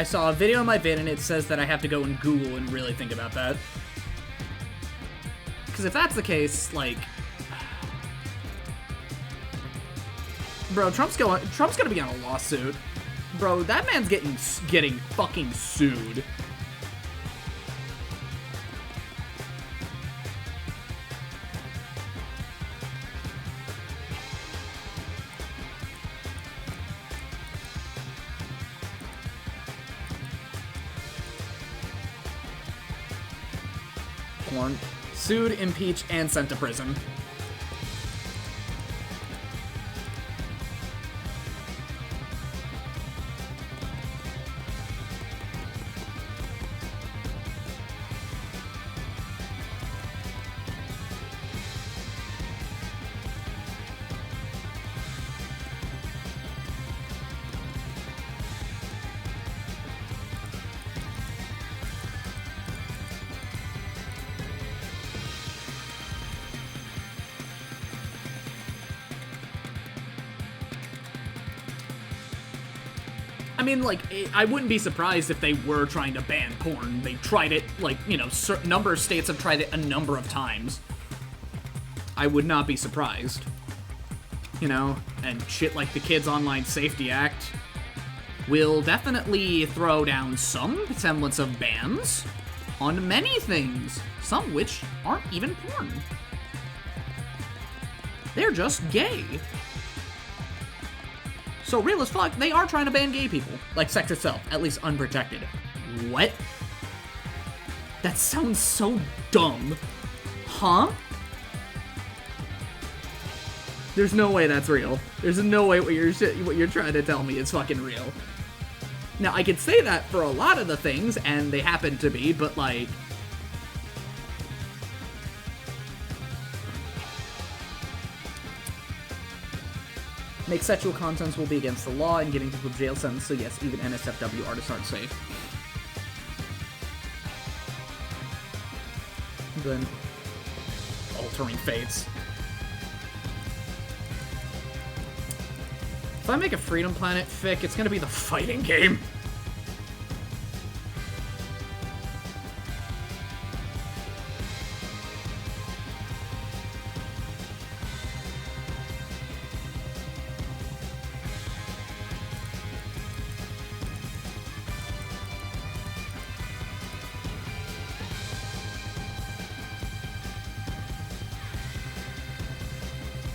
saw a video on my vid and it says that I have to go and Google and really think about that. Because if that's the case, like... Bro, Trump's gonna be on a lawsuit. Bro, that man's getting fucking sued. porn. Sued, impeached, and sent to prison. I mean, like, I wouldn't be surprised if they were trying to ban porn. They tried it, like, you know, a number of states have tried it a number of times. I would not be surprised. You know, and shit like the Kids Online Safety Act will definitely throw down some semblance of bans on many things, some which aren't even porn. They're just gay. So real as fuck, they are trying to ban gay people. Like sex itself, at least unprotected. What? That sounds so dumb. Huh? There's no way that's real. There's no way what you're trying to tell me is fucking real. Now, I could say that for a lot of the things, and they happen to be, but like... Make sexual contents will be against the law and getting people jail sentences, so yes, even NSFW artists aren't safe. Then, altering fates. If I make a Freedom Planet fic, it's gonna be the fighting game.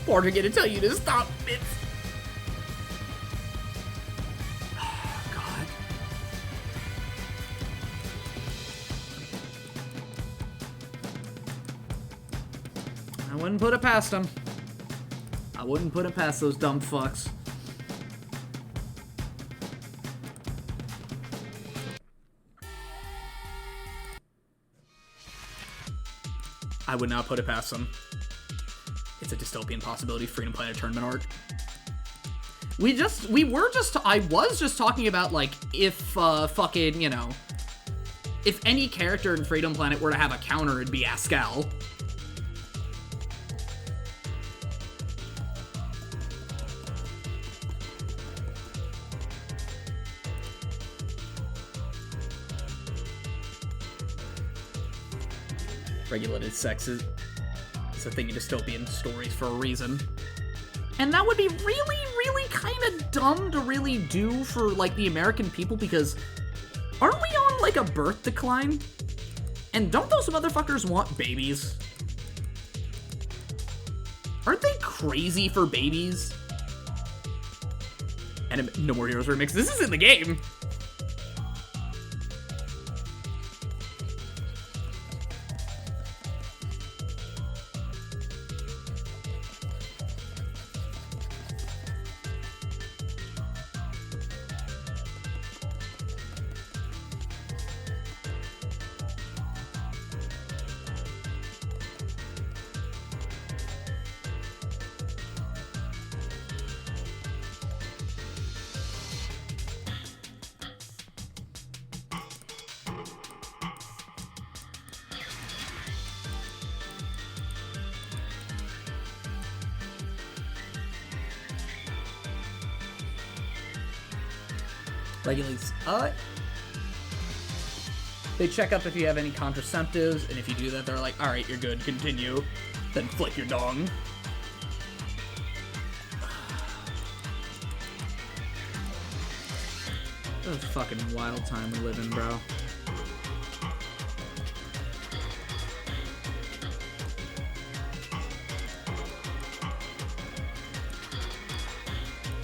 Or to get to tell you to stop, bitch. Oh, God. I wouldn't put it past them. I wouldn't put it past those dumb fucks. I would not put it past them. It's a dystopian possibility, Freedom Planet tournament art. I was just talking about, like, if, fucking, you know, if any character in Freedom Planet were to have a counter, it'd be Ascal. Regulated sex is a thing in dystopian stories for a reason. And that would be really, really kind of dumb to really do for, like, the American people, because aren't we on, like, a birth decline? And don't those motherfuckers want babies? Aren't they crazy for babies? And No More Heroes Remix. This is in the game. Regulates, they check up if you have any contraceptives, and if you do that, they're like, alright, you're good, continue. Then flick your dong. What a fucking wild time we live in, bro.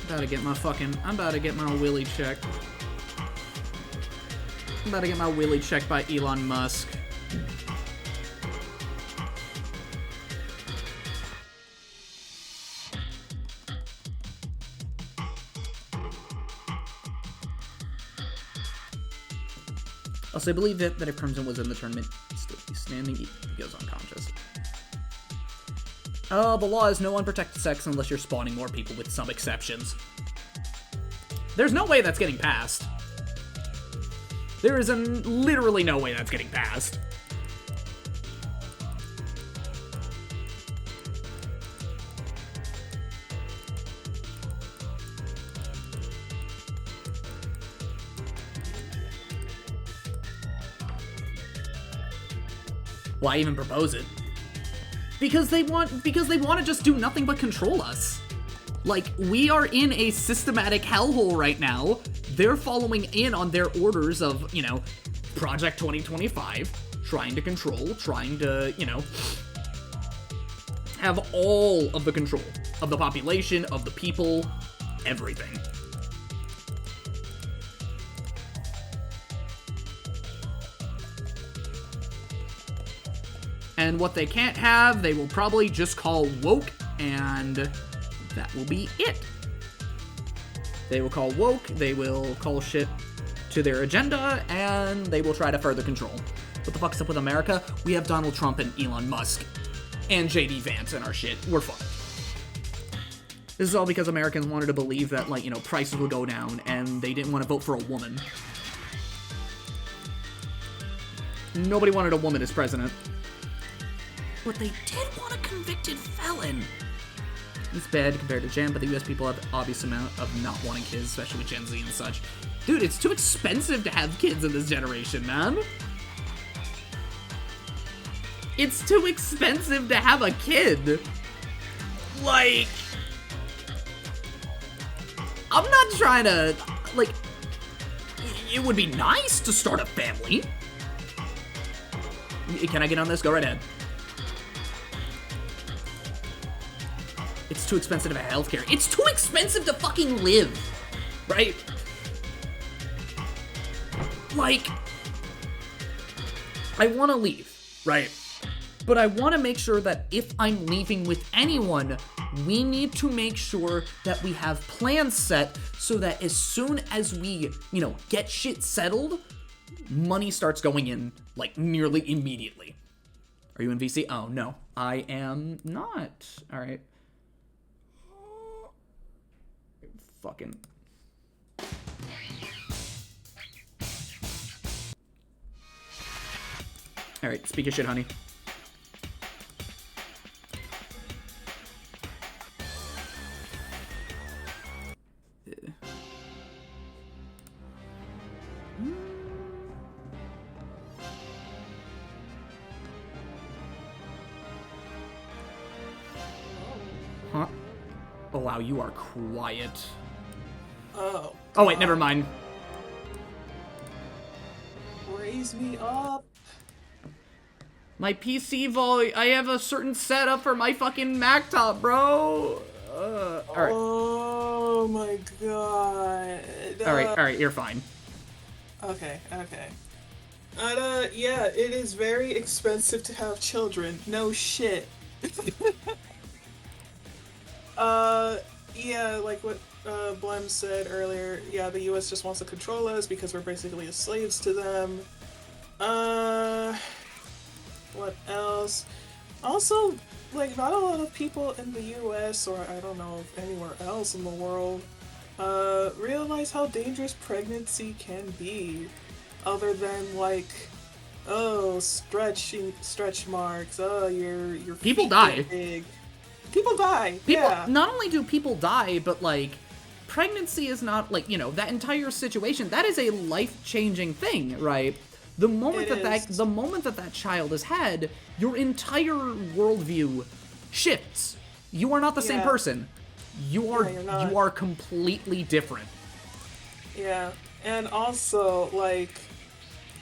I'm about to get my willy checked. I'm about to get my willy checked by Elon Musk. Also, I believe that if Crimson was in the tournament, he'd still be standing. He goes unconscious. The law is no unprotected sex unless you're spawning more people with some exceptions. There's no way that's getting passed. There is literally no way that's getting passed. Why even propose it? Because they want to just do nothing but control us. Like, we are in a systematic hellhole right now. They're following in on their orders of, you know, Project 2025, trying to control, trying to, you know, have all of the control of the population, of the people, everything. And what they can't have, they will probably just call woke, and that will be it. They will call woke, they will call shit to their agenda, and they will try to further control. What the fuck's up with America? We have Donald Trump and Elon Musk and JD Vance in our shit. We're fine. This is all because Americans wanted to believe that, like, you know, prices would go down, and they didn't want to vote for a woman. Nobody wanted a woman as president. But they did want a convicted felon. It's bad compared to Jan, but the US people have an obvious amount of not wanting kids, especially with Gen Z and such. Dude, it's too expensive to have kids in this generation, man. It's too expensive to have a kid. Like, I'm not trying to, like, it would be nice to start a family. Can I get on this? Go right ahead. It's too expensive to have healthcare. It's too expensive to fucking live, right? Like, I want to leave, right? But I want to make sure that if I'm leaving with anyone, we need to make sure that we have plans set so that as soon as we, you know, get shit settled, money starts going in, like, nearly immediately. Are you in VC? Oh, no. I am not. All right. Fucking... Alright, speak your shit, honey. Huh? Oh, wow, you are quiet. Oh. Oh, wait, never mind. Raise me up. My PC volume. I have a certain setup for my fucking Mac top, bro. Alright. Oh my god. Alright, you're fine. Okay. Yeah, it is very expensive to have children. No shit. Yeah, like what Blem said earlier, yeah, the US just wants to control us because we're basically slaves to them. What else? Also, like, not a lot of people in the US, or I don't know if anywhere else in the world, realize how dangerous pregnancy can be. Other than, like, oh, stretch marks, oh, your people feet die. get big. People die, yeah. Not only do people die, but, like, pregnancy is not, like, you know, that entire situation, that is a life-changing thing, right? The moment the moment that child is had, your entire worldview shifts. You are not the same person. You are completely different. Yeah, and also, like,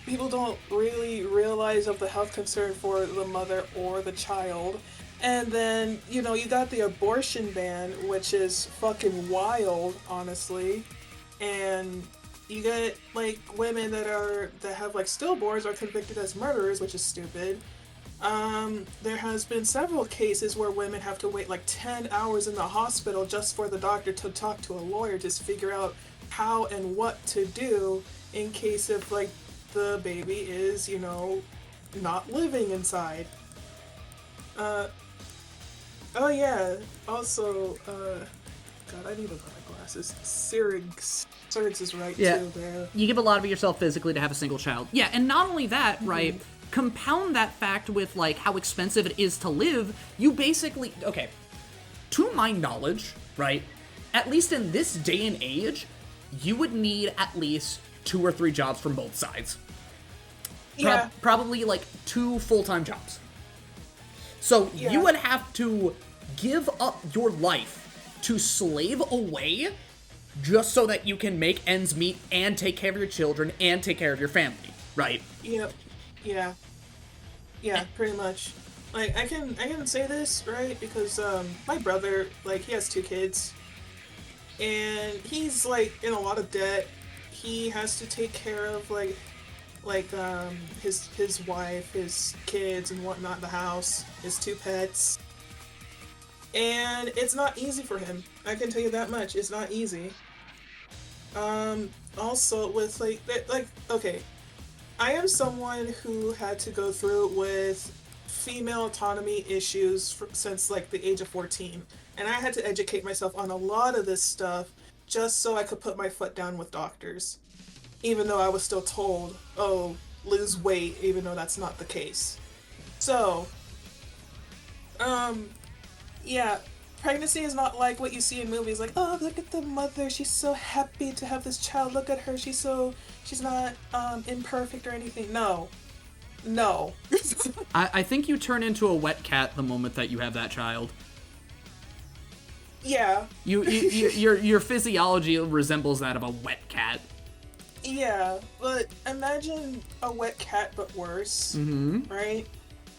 people don't really realize of the health concern for the mother or the child. And then, you know, you got the abortion ban, which is fucking wild, honestly. And you get, like, women that have, like, stillborns are convicted as murderers, which is stupid. There has been several cases where women have to wait, like, 10 hours in the hospital just for the doctor to talk to a lawyer to figure out how and what to do in case if, like, the baby is, not living inside. Oh yeah, also, God, I need to buy my glasses. Sirix is right too there. You give a lot of yourself physically to have a single child. Yeah, and not only that, right, compound that fact with, like, how expensive it is to live, you basically, okay, to my knowledge, right, at least in this day and age, you would need at least 2 or 3 jobs from both sides. Yeah. Probably, like, 2 full-time jobs. So you would have to give up your life to slave away just so that you can make ends meet and take care of your children and take care of your family, right? Yep. Yeah. Yeah, pretty much. Like, I can say this, right? Because, my brother, like, he has 2 kids. And he's, like, in a lot of debt. He has to take care of, his wife, his kids and whatnot, the house, his 2 pets. And it's not easy for him. I can tell you that much. It's not easy. Also with, okay. I am someone who had to go through with female autonomy issues since, like, the age of 14. And I had to educate myself on a lot of this stuff just so I could put my foot down with doctors. Even though I was still told, oh, lose weight, even though that's not the case. So, yeah, pregnancy is not like what you see in movies, like, oh, look at the mother, she's so happy to have this child, look at her, she's not, imperfect or anything. No. I think you turn into a wet cat the moment that you have that child. Yeah. Your physiology resembles that of a wet cat. Yeah, but imagine a wet cat but worse, right?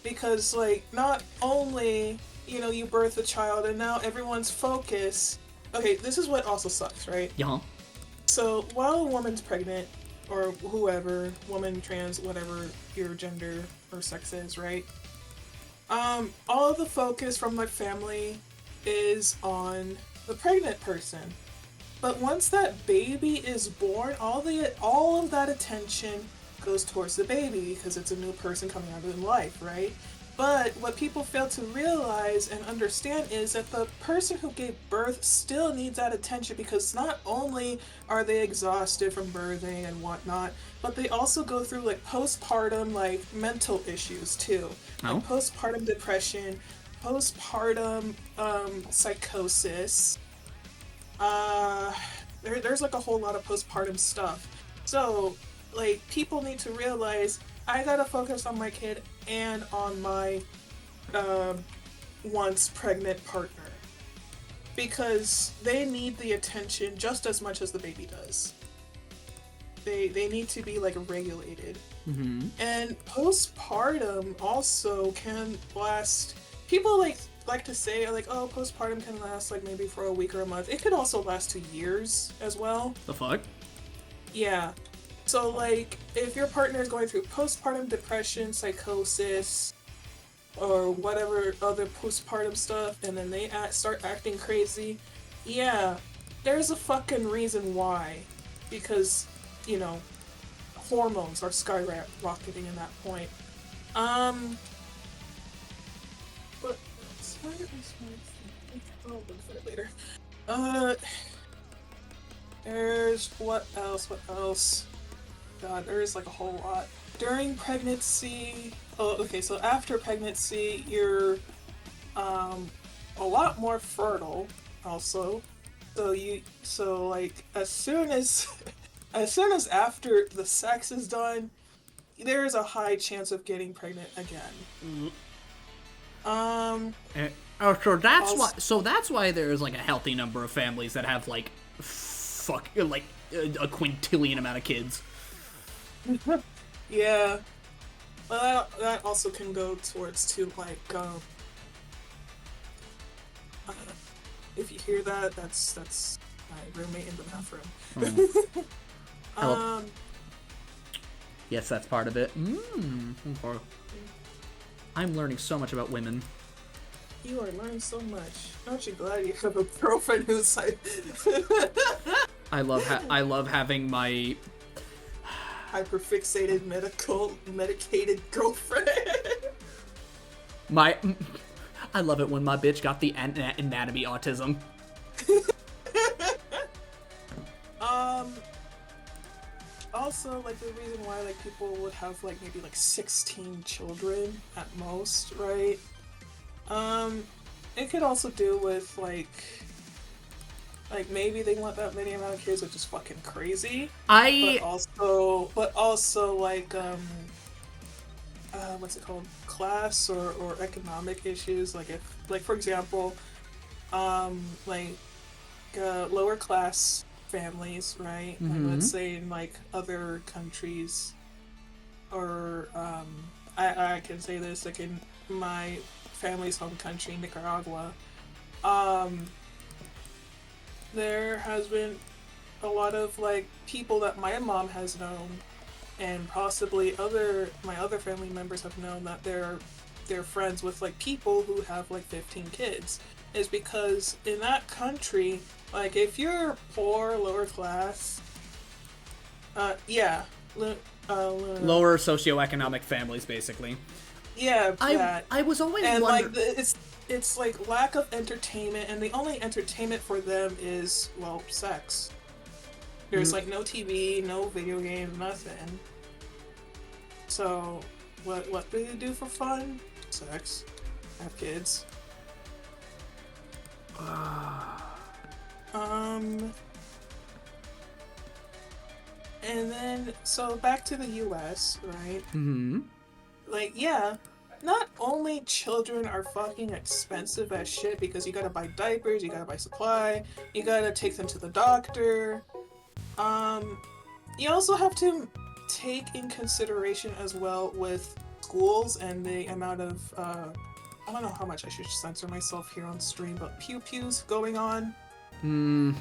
Because, like, not only, you birth a child and now everyone's focus... Okay, this is what also sucks, right? Yeah. So, while a woman's pregnant, or whoever, woman, trans, whatever your gender or sex is, right? All of the focus from my family is on the pregnant person. But once that baby is born, all of that attention goes towards the baby because it's a new person coming out of life, right? But what people fail to realize and understand is that the person who gave birth still needs that attention because not only are they exhausted from birthing and whatnot, but they also go through, like, postpartum, like, mental issues too. Oh. Like postpartum depression, postpartum psychosis. There's like a whole lot of postpartum stuff. So, like, people need to realize I gotta focus on my kid and on my once pregnant partner because they need the attention just as much as the baby does. They need to be, like, regulated. And postpartum also can last. People like to say, like, oh, postpartum can last, like, maybe for a week or a month. It could also last 2 years as well. The fuck? Yeah. So, like, if your partner is going through postpartum depression, psychosis, or whatever other postpartum stuff, and then they start acting crazy, yeah, there's a fucking reason why. Because, hormones are skyrocketing in that point. But I'll look for it later. There's what else? God, there's, like, a whole lot. During pregnancy, so after pregnancy, you're a lot more fertile also. So like as soon as after the sex is done, there is a high chance of getting pregnant again. So that's why there's, like, a healthy number of families that have, like, a quintillion amount of kids. Yeah. Well, that also can go towards too, like, if you hear that, that's my roommate in the bathroom. Yes, that's part of it. I'm learning so much about women. You are learning so much. Aren't you glad you have a girlfriend who's like... I love having my... hyperfixated medicated girlfriend. I love it when my bitch got the anatomy autism. Also, like, the reason why, like, people would have, like, maybe, like, 16 children at most, right? It could also do with, like, maybe they want that many amount of kids, which is fucking crazy. But also, like, what's it called? Class or economic issues. Like, if, like, for example, like, lower class families, right? Mm-hmm. Like, let's say in, like, other countries, or, I can say this, like, in my family's home country, Nicaragua, there has been a lot of, like, people that my mom has known, and possibly my other family members have known, that they're friends with, like, people who have, like, 15 kids, is because in that country, like, if you're poor, lower class, Lower socioeconomic families, basically. Yeah, I was always and wondering. like it's like lack of entertainment, and the only entertainment for them is, well, sex. There's like no TV, no video games, nothing. So what do they do for fun? Sex. Have kids. And then, so back to the US, right? Mm-hmm. Like, yeah, not only children are fucking expensive as shit, because you gotta buy diapers, you gotta buy supply, you gotta take them to the doctor. You also have to take in consideration as well with schools and the amount of, I don't know how much I should censor myself here on stream, but pew-pews going on. And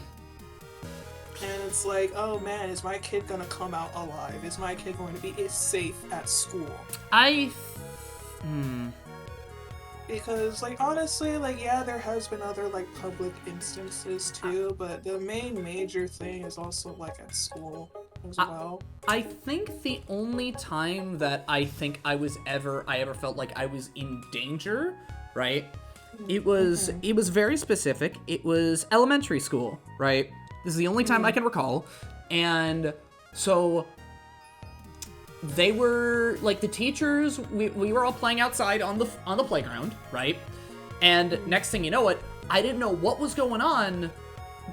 it's like, oh man, is my kid gonna come out alive? Is my kid going to be safe at school? Because, like, honestly, like, yeah, there has been other, like, public instances too, but the main major thing is also, like, at school as well. I think the only time that I ever felt like I was in danger, right? It was very specific. It was elementary school, right? This is the only time I can recall. And so they were, like, the teachers, we were all playing outside on the playground, right? And next thing you know it, I didn't know what was going on,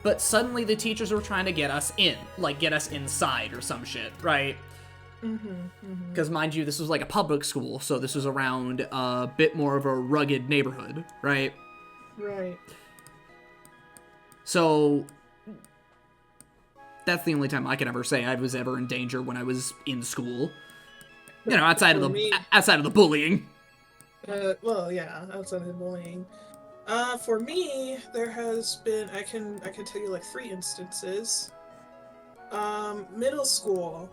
but suddenly the teachers were trying to get us in, like, get us inside or some shit, right? Because mind you, this was like a public school, so this was around a bit more of a rugged neighborhood, right? Right. So that's the only time I can ever say I was ever in danger, when I was in school. You know, outside of the bullying. Well, yeah, outside of the bullying. For me, there has been, I can tell you, like, 3 instances. Middle school,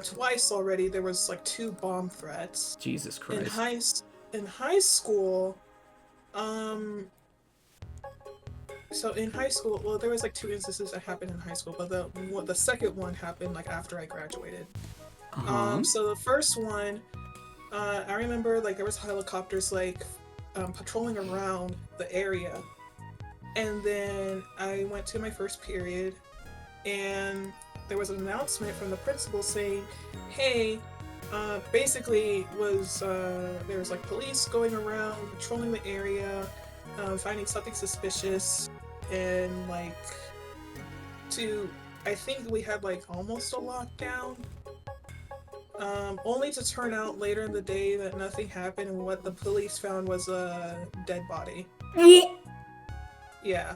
twice already, there was, like, 2 bomb threats. Jesus Christ. In high school, so in high school, well, there was, like, 2 instances that happened in high school, but the second one happened, like, after I graduated. So the first one, I remember, like, there was helicopters, like, patrolling around the area, and then I went to my first period, and there was an announcement from the principal saying, hey, basically there was, like, police going around patrolling the area, finding something suspicious, and, like, I think we had, like, almost a lockdown, only to turn out later in the day that nothing happened, and what the police found was a dead body. Yeah.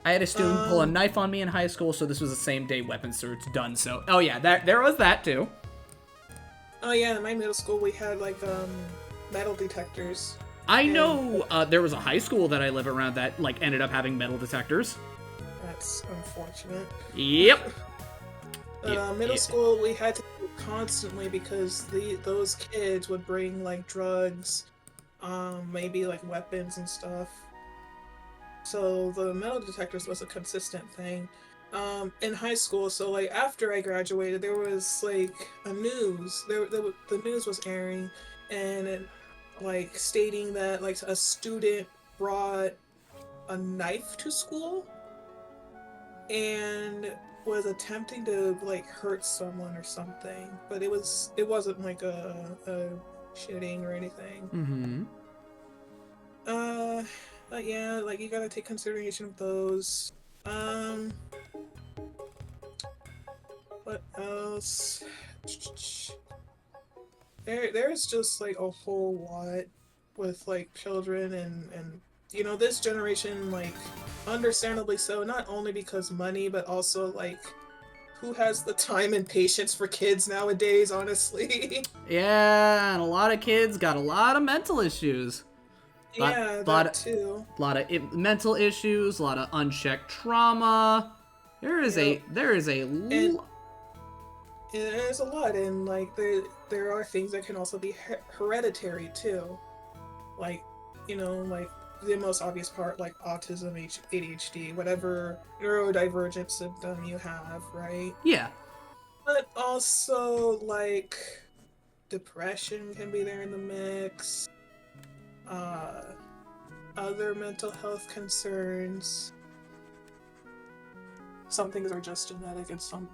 I had a student pull a knife on me in high school, so this was the same day weapon search done, so... Oh yeah, there was that too. Oh yeah, in my middle school we had, like, metal detectors. I know there was a high school that I live around that, like, ended up having metal detectors. That's unfortunate. Yep. Middle school we had to do it constantly, because those kids would bring, like, drugs, maybe, like, weapons and stuff. So the metal detectors was a consistent thing. in high school. So like after I graduated, there was like a news. The news was airing, and it, like stating that like a student brought a knife to school and was attempting to like hurt someone or something, but it wasn't like a shooting or anything. Mm-hmm. But yeah, like you gotta take consideration of those. What else? There's just like a whole lot with like children and this generation, like understandably so, not only because money, but also like who has the time and patience for kids nowadays, honestly. Yeah, and a lot of kids got a lot of mental issues. Yeah, that too. A lot of mental issues, a lot of unchecked trauma. There's a there's a lot, and like there are things that can also be hereditary too, like like the most obvious part, like autism, ADHD, whatever neurodivergent symptom you have, right? Yeah. But also like depression can be there in the mix. Other mental health concerns. Some things are just genetic, and some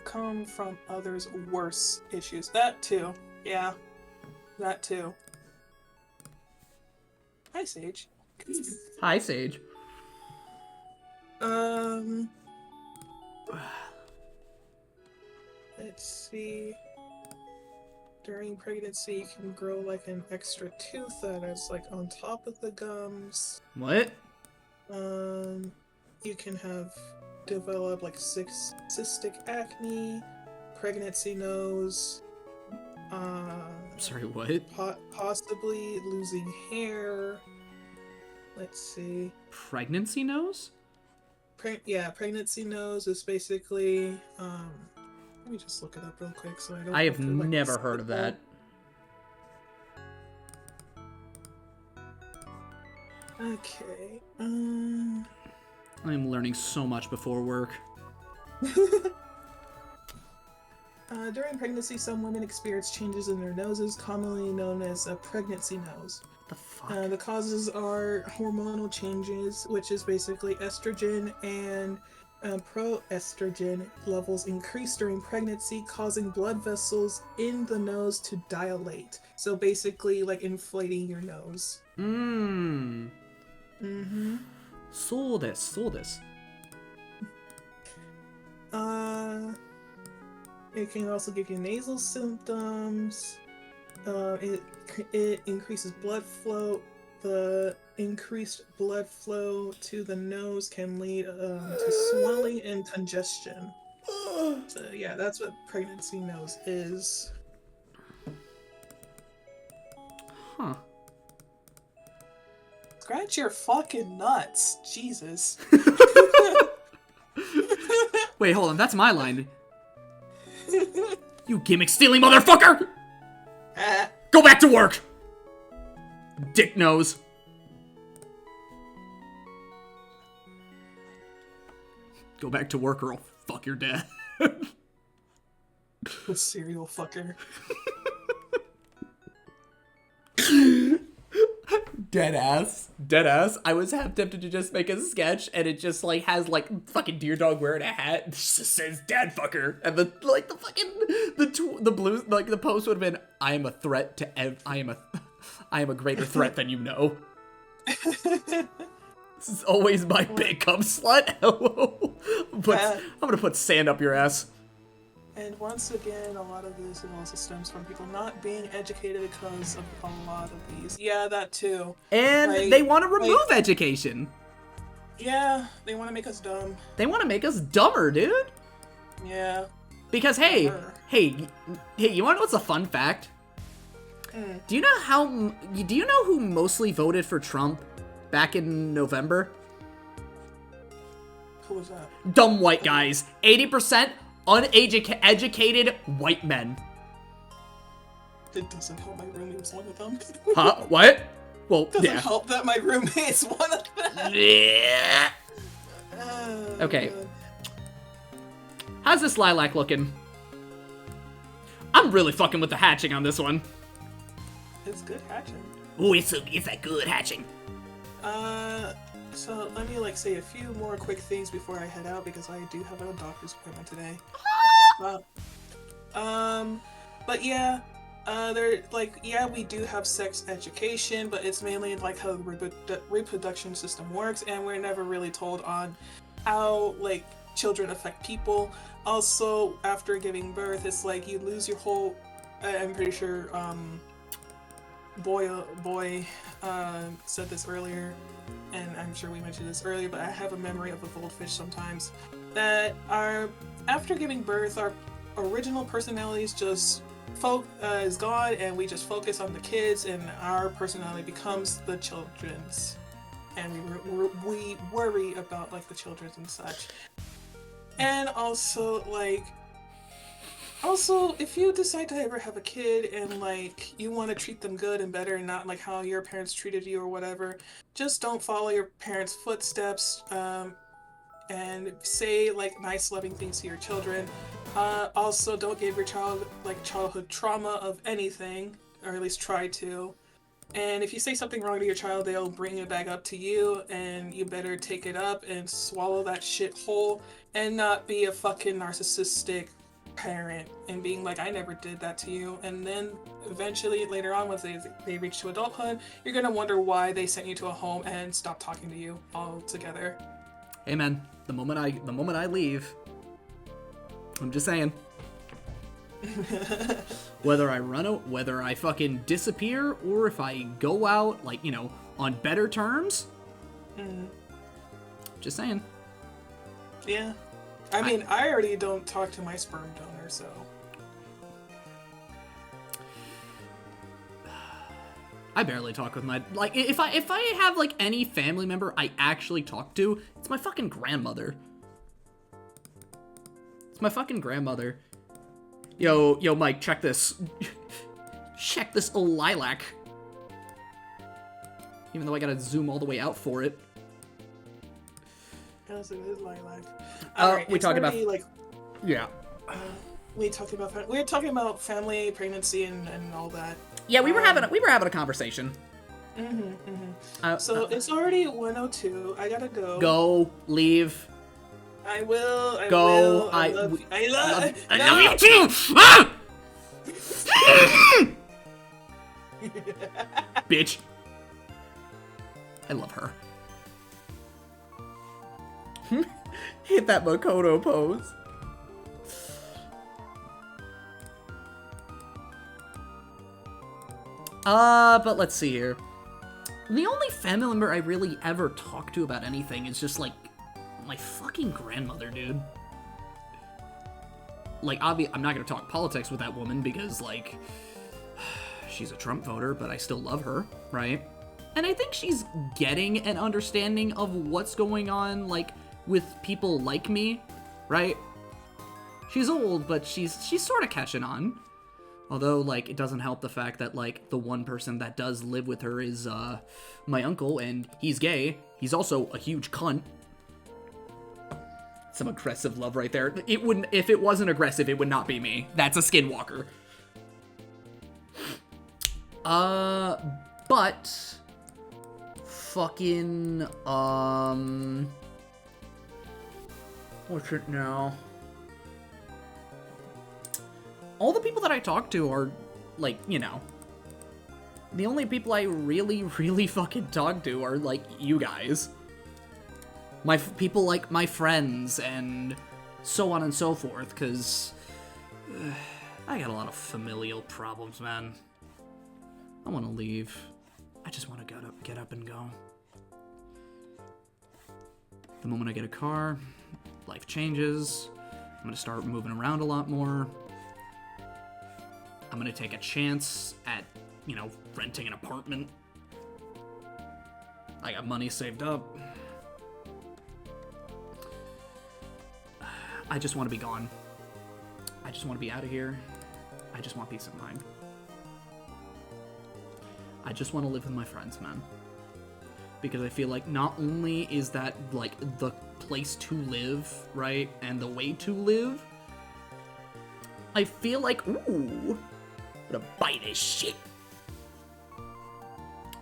come from others' worse issues. That too. Yeah. That too. Hi, Sage. Hi, Sage. Let's see. During pregnancy, you can grow like an extra tooth that is like on top of the gums. What? You can develop like cystic acne, pregnancy nose. Sorry, what? Possibly losing hair. Let's see. Pregnancy nose? Pregnancy nose is basically let me just look it up real quick so I don't. I have never heard of that. Okay. I'm learning so much before work. During pregnancy, some women experience changes in their noses, commonly known as a pregnancy nose. What the fuck? The causes are hormonal changes, which is basically estrogen and proestrogen levels increase during pregnancy, causing blood vessels in the nose to dilate. So basically, like inflating your nose. Mm. Mm-hmm. So this. It can also give you nasal symptoms. It increases blood flow. The increased blood flow to the nose can lead to swelling and congestion. So yeah, that's what pregnancy nose is. Huh. Scratch your fucking nuts, Jesus. Wait, hold on, that's my line. You gimmick-stealing motherfucker! Go back to work! Dick nose. Go back to work or I'll fuck your dad. The serial fucker. Deadass. I was half tempted to just make a sketch, and it just like has like fucking Deer Dog wearing a hat. It just says "Dad fucker," and the blue like the post would have been, "I am a threat to I am a greater threat than you know." This is always my big cum slut. Hello, but I'm gonna put sand up your ass. And once again, a lot of this also stems from people not being educated because of a lot of these. Yeah, that too. And like, they want to remove education. Yeah, they want to make us dumb. They want to make us dumber, dude. Yeah. Because hey, you want to know what's a fun fact? Do you know who mostly voted for Trump back in November? Who was that? Dumb white guys. 80% uneducated white men. It doesn't help my roommate was one of them. Huh? What? Well, doesn't help that my roommate's one of them. Yeah. Okay. How's this Lilac looking? I'm really fucking with the hatching on this one. It's good hatching. Ooh, it's a good hatching. So let me like say a few more quick things before I head out because I do have a doctor's appointment today. But yeah, they're like, yeah, we do have sex education, but it's mainly like how the reproduction system works, and we're never really told on how like children affect people. Also, after giving birth, it's like you lose your whole. I'm pretty sure boy said this earlier, and I'm sure we mentioned this earlier, but I have a memory of a goldfish sometimes that are after giving birth, our original personalities just is gone, and we just focus on the kids, and our personality becomes the children's, and we worry about like the children's and such. And also if you decide to ever have a kid and like you want to treat them good and better and not like how your parents treated you or whatever, just don't follow your parents' footsteps, and say like nice loving things to your children. Also, don't give your child like childhood trauma of anything, or at least try to. And if you say something wrong to your child, they'll bring it back up to you, and you better take it up and swallow that shit whole, and not be a fucking narcissistic parent and being like, I never did that to you. And then eventually later on, once they reach to adulthood, you're gonna wonder why they sent you to a home and stopped talking to you altogether. Hey man, the moment I leave, I'm just saying. Whether I fucking disappear, or if I go out, like, you know, on better terms. Just saying. Yeah. I mean, I already don't talk to my sperm donor, so. I barely talk with my, like, if I have, like, any family member I actually talk to, it's my fucking grandmother. It's my fucking grandmother. Yo, Mike, check this. Check this Lilac. Even though I gotta zoom all the way out for it. Yes, it is Lilac. We talking about, like, yeah. We're talking about family, pregnancy, and all that. Yeah, we were having a conversation. So it's already 1:02. I gotta go. Go, leave. I will. Go. I love you. I love you too. Ah! Bitch. I love her. Hit that Makoto pose. But let's see here. The only family member I really ever talk to about anything is just like my fucking grandmother, dude. Like, I'm not gonna talk politics with that woman because, like, she's a Trump voter, but I still love her, right? And I think she's getting an understanding of what's going on, like, with people like me, right? She's old, but she's sort of catching on. Although, like, it doesn't help the fact that, like, the one person that does live with her is, my uncle, and he's gay. He's also a huge cunt. Some aggressive love right there. It wouldn't, if it wasn't aggressive, it would not be me. That's a skinwalker. But fucking, what's it now? All the people that I talk to are, like, you know, the only people I really, really fucking talk to are, like, you guys. My people, like, my friends, and so on and so forth, because I got a lot of familial problems, man. I want to leave. I just want to get up and go. The moment I get a car, life changes. I'm going to start moving around a lot more. I'm going to take a chance at, you know, renting an apartment. I got money saved up. I just want to be gone. I just want to be out of here. I just want peace of mind. I just want to live with my friends, man. Because I feel like not only is that, like, the place to live, right, and the way to live, I feel like, ooh, I'm gonna buy this shit.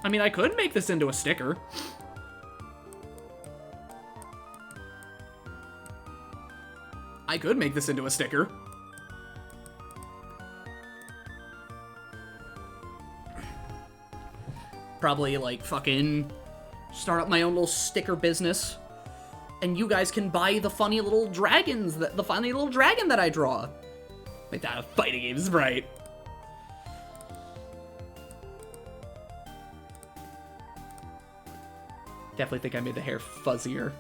I mean, I could make this into a sticker. I could make this into a sticker. Probably, like, fucking start up my own little sticker business. And you guys can buy the funny little dragons, the funny little dragon that I draw. Make that a fighting game sprite. Definitely think I made the hair fuzzier.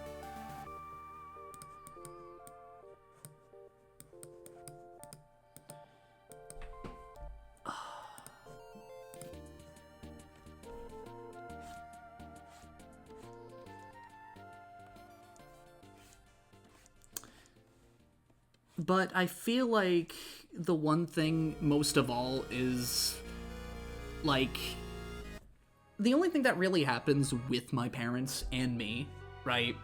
But I feel like the one thing most of all is, like, the only thing that really happens with my parents and me, right,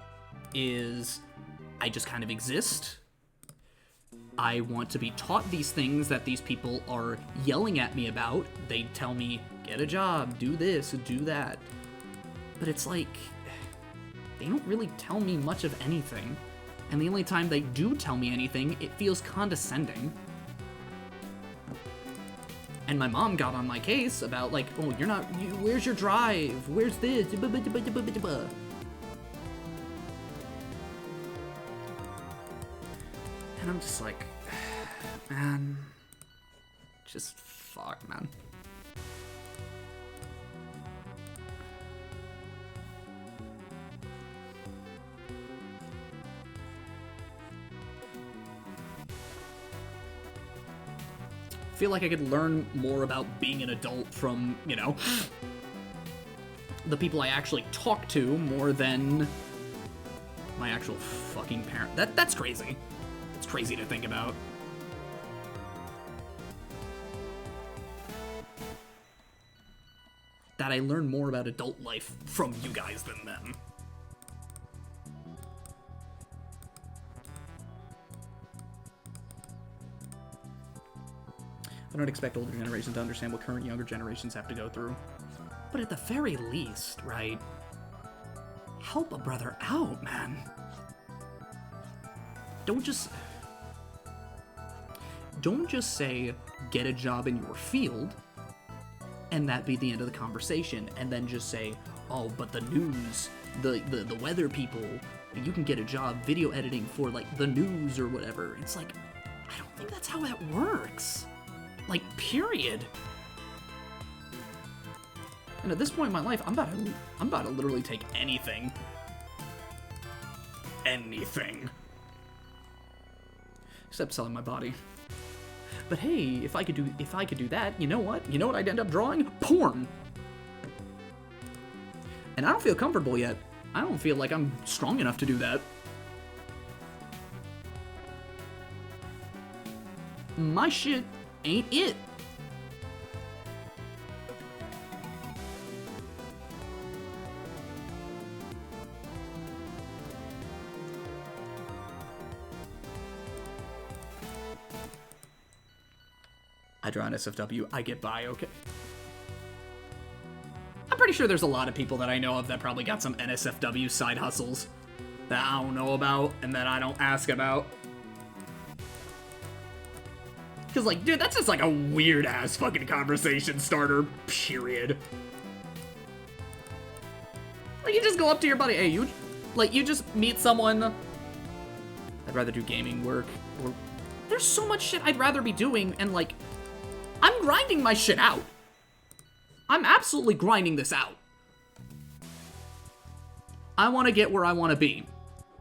is I just kind of exist. I want to be taught these things that these people are yelling at me about. They tell me, get a job, do this, do that. But it's like, they don't really tell me much of anything. And the only time they do tell me anything, it feels condescending. And my mom got on my case about, like, oh, you're not, where's your drive? Where's this? And I'm just like, man, just fuck, man. Feel like I could learn more about being an adult from, you know, the people I actually talk to more than my actual fucking parent. That's crazy. It's crazy to think about. That I learn more about adult life from you guys than them. I don't expect older generations to understand what current younger generations have to go through. But at the very least, right? Help a brother out, man. Don't just say, get a job in your field, and that be the end of the conversation, and then just say, oh, but the news, the weather people, you can get a job video editing for, like, the news or whatever. It's like, I don't think that's how that works. Like, period. And at this point in my life, I'm about to literally take anything. Anything. Except selling my body. But hey, if I could do that, you know what? You know what I'd end up drawing? Porn. And I don't feel comfortable yet. I don't feel like I'm strong enough to do that. My shit ain't it. I draw an SFW, I get by, okay. I'm pretty sure there's a lot of people that I know of that probably got some NSFW side hustles that I don't know about and that I don't ask about. Because, like, dude, that's just, like, a weird-ass fucking conversation starter, period. Like, you just go up to your buddy, hey, you just meet someone. I'd rather do gaming work, or there's so much shit I'd rather be doing, and, like, I'm grinding my shit out. I'm absolutely grinding this out. I want to get where I want to be,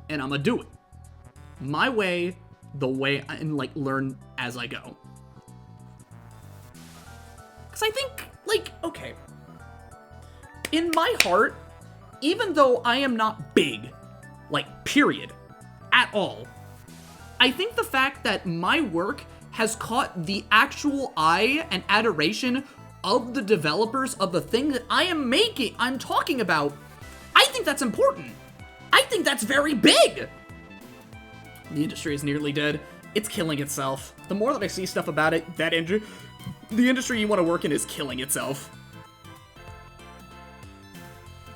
and I'm gonna do it. My way, the way, and, like, learn as I go. Because I think, like, okay. In my heart, even though I am not big, like, period, at all, I think the fact that my work has caught the actual eye and adoration of the developers of the thing that I'm talking about, I think that's important. I think that's very big. The industry is nearly dead. it's killing itself. The more that I see stuff about it, the industry you want to work in is killing itself.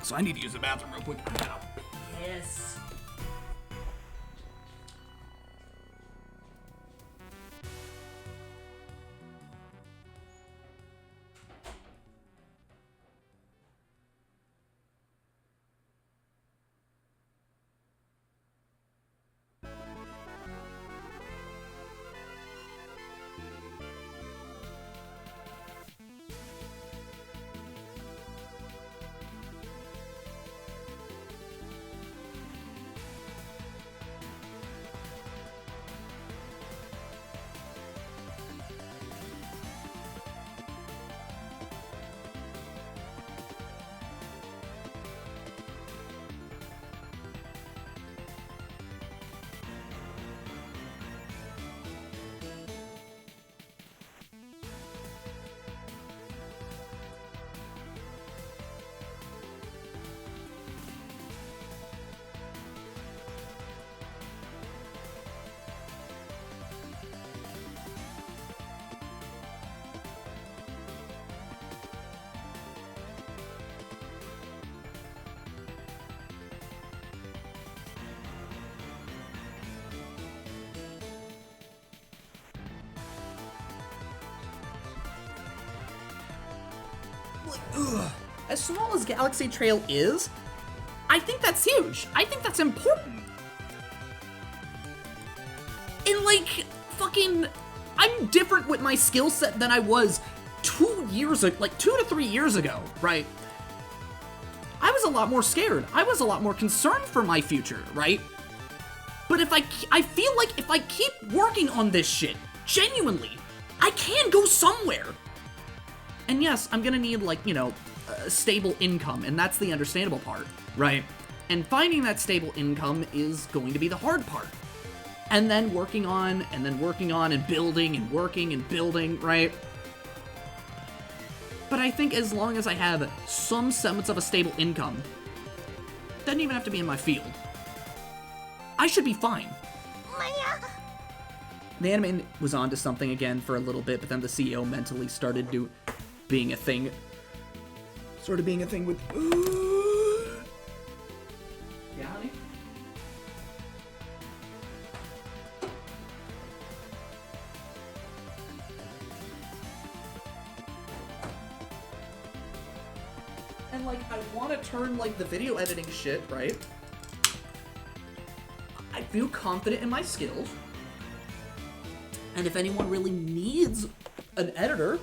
So I need to use the bathroom real quick. I'm gonna piss. Ugh. As small as Galaxy Trail is, I think that's huge. I think that's important. And like, fucking, I'm different with my skill set than I was 2 years ago, like 2 to 3 years ago, right? I was a lot more scared. I was a lot more concerned for my future, right? But if I feel like if I keep working on this shit, genuinely, I can go somewhere. And yes, I'm gonna need, like, you know, a stable income, and that's the understandable part, right? And finding that stable income is going to be the hard part. And then working on, and building, and working, and building, right? But I think as long as I have some semblance of a stable income, doesn't even have to be in my field, I should be fine. The anime was onto something again for a little bit, but then the CEO mentally started being a thing with... Yeah, honey? And, like, I want to turn, like, the video editing shit, right? I feel confident in my skills. And if anyone really needs an editor,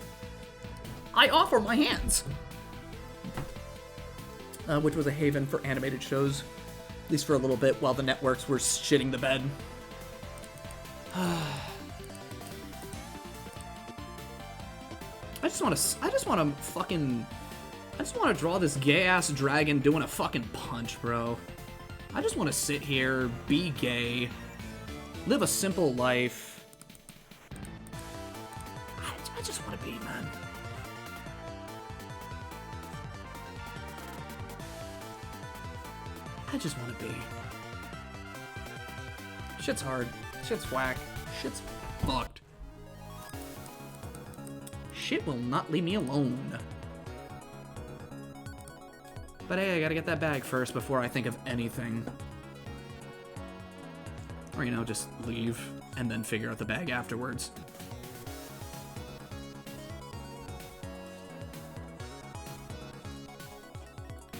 I offer my hands. Which was a haven for animated shows, at least for a little bit, while the networks were shitting the bed. I just want to draw this gay-ass dragon doing a fucking punch, bro. I just want to sit here, be gay, live a simple life. I just want to be, man. I just want to be. Shit's hard. Shit's whack. Shit's fucked. Shit will not leave me alone. But hey, I gotta get that bag first before I think of anything. Or, you know, just leave and then figure out the bag afterwards.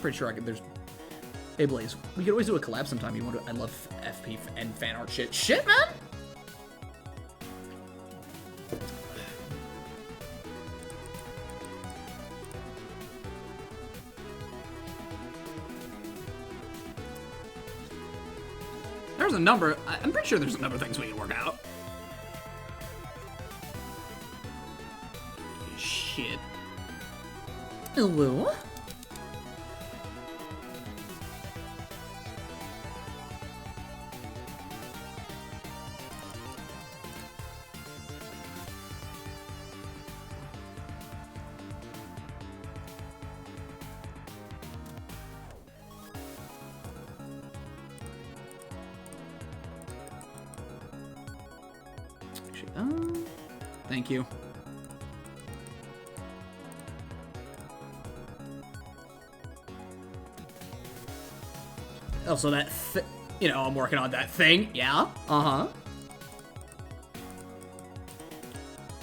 Pretty sure there's... Hey Blaze, we could always do a collab sometime. You want to? I love FP and fan art shit. Shit, man! There's a number. I'm pretty sure there's a number of things we can work out. Shit. Hello? Thank you. Oh, so that, you know, I'm working on that thing. Yeah. Uh-huh.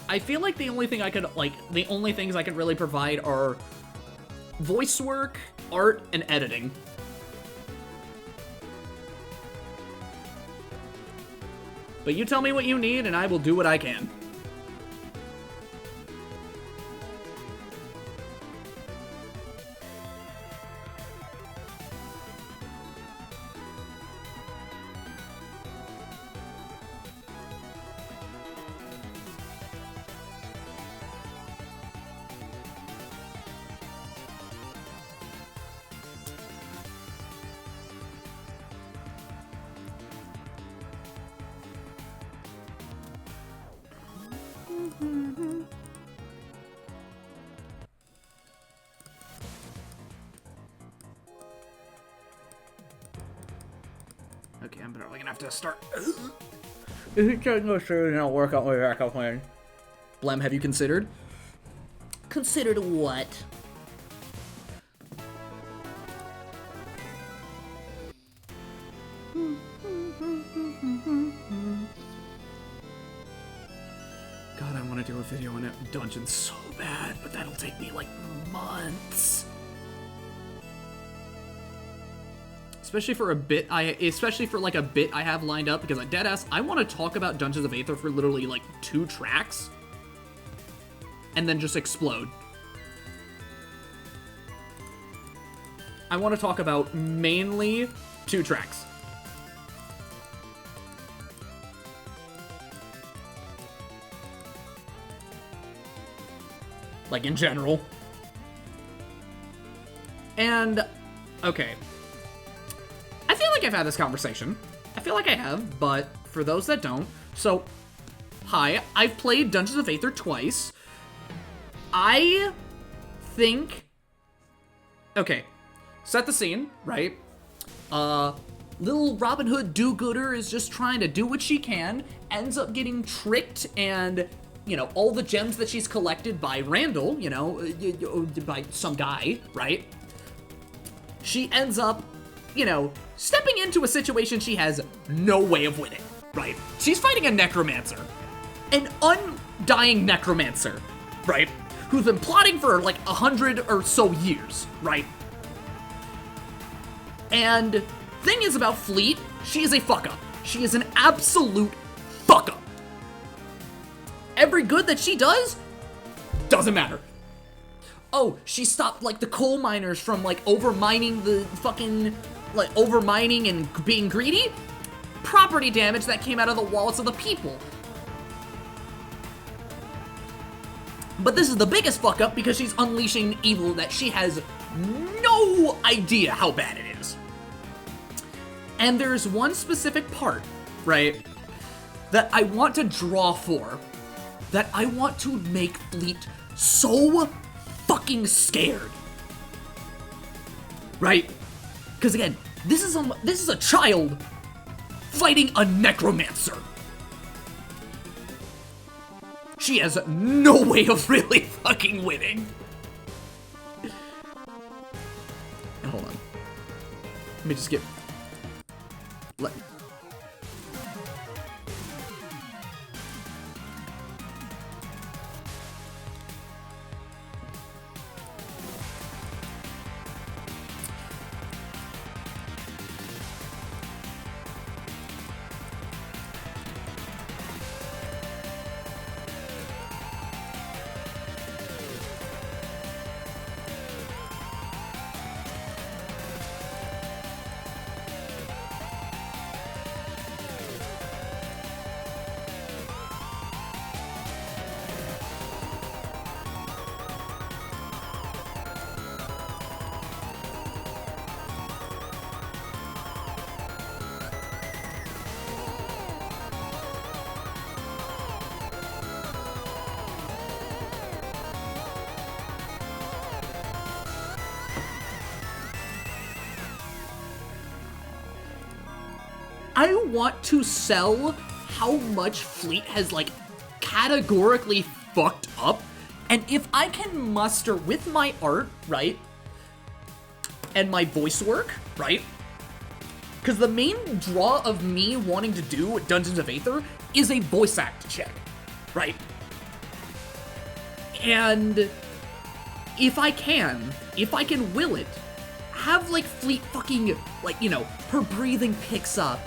I feel like the only thing I could, like, the only things I could really provide are voice work, art, and editing. But you tell me what you need, and I will do what I can. Okay, I'm probably gonna have to start. If you try to go through and I'll work out my backup plan. Blem, have you considered? Considered what? God, I want to do a video on dungeons so bad, but that'll take me like months. Especially for a bit I have lined up, because deadass, I want to talk about Dungeons of Aether for literally like 2 tracks, and then just explode. I want to talk about mainly 2 tracks. Like in general. And, okay. I feel like I've had this conversation. I feel like I have, but for those that don't, so, hi, I've played Dungeons of Aether twice. I think, okay, set the scene, right? Little Robin Hood do-gooder is just trying to do what she can, ends up getting tricked, and, you know, all the gems that she's collected by Randall, you know, by some guy, right? She ends up, you know, stepping into a situation she has no way of winning, right? She's fighting a necromancer. An undying necromancer, right? Who's been plotting for like 100 or so years, right? And thing is about Fleet, she is a fuck-up. She is an absolute fuck-up. Every good that she does, doesn't matter. Oh, she stopped, like, the coal miners from, like, over-mining the fucking, like, over-mining and being greedy? Property damage that came out of the wallets of the people. But this is the biggest fuck-up because she's unleashing evil that she has no idea how bad it is. And there's one specific part, right, that I want to draw for, that I want to make Fleet so fucking scared, right? Because again, this is a child fighting a necromancer. She has no way of really fucking winning. And hold on, let me just get. I want to sell how much Fleet has, like, categorically fucked up. And if I can muster with my art, right, and my voice work, right, because the main draw of me wanting to do Dungeons of Aether is a voice act check, right? And if I can will it, have, like, Fleet fucking, like, you know, her breathing picks up,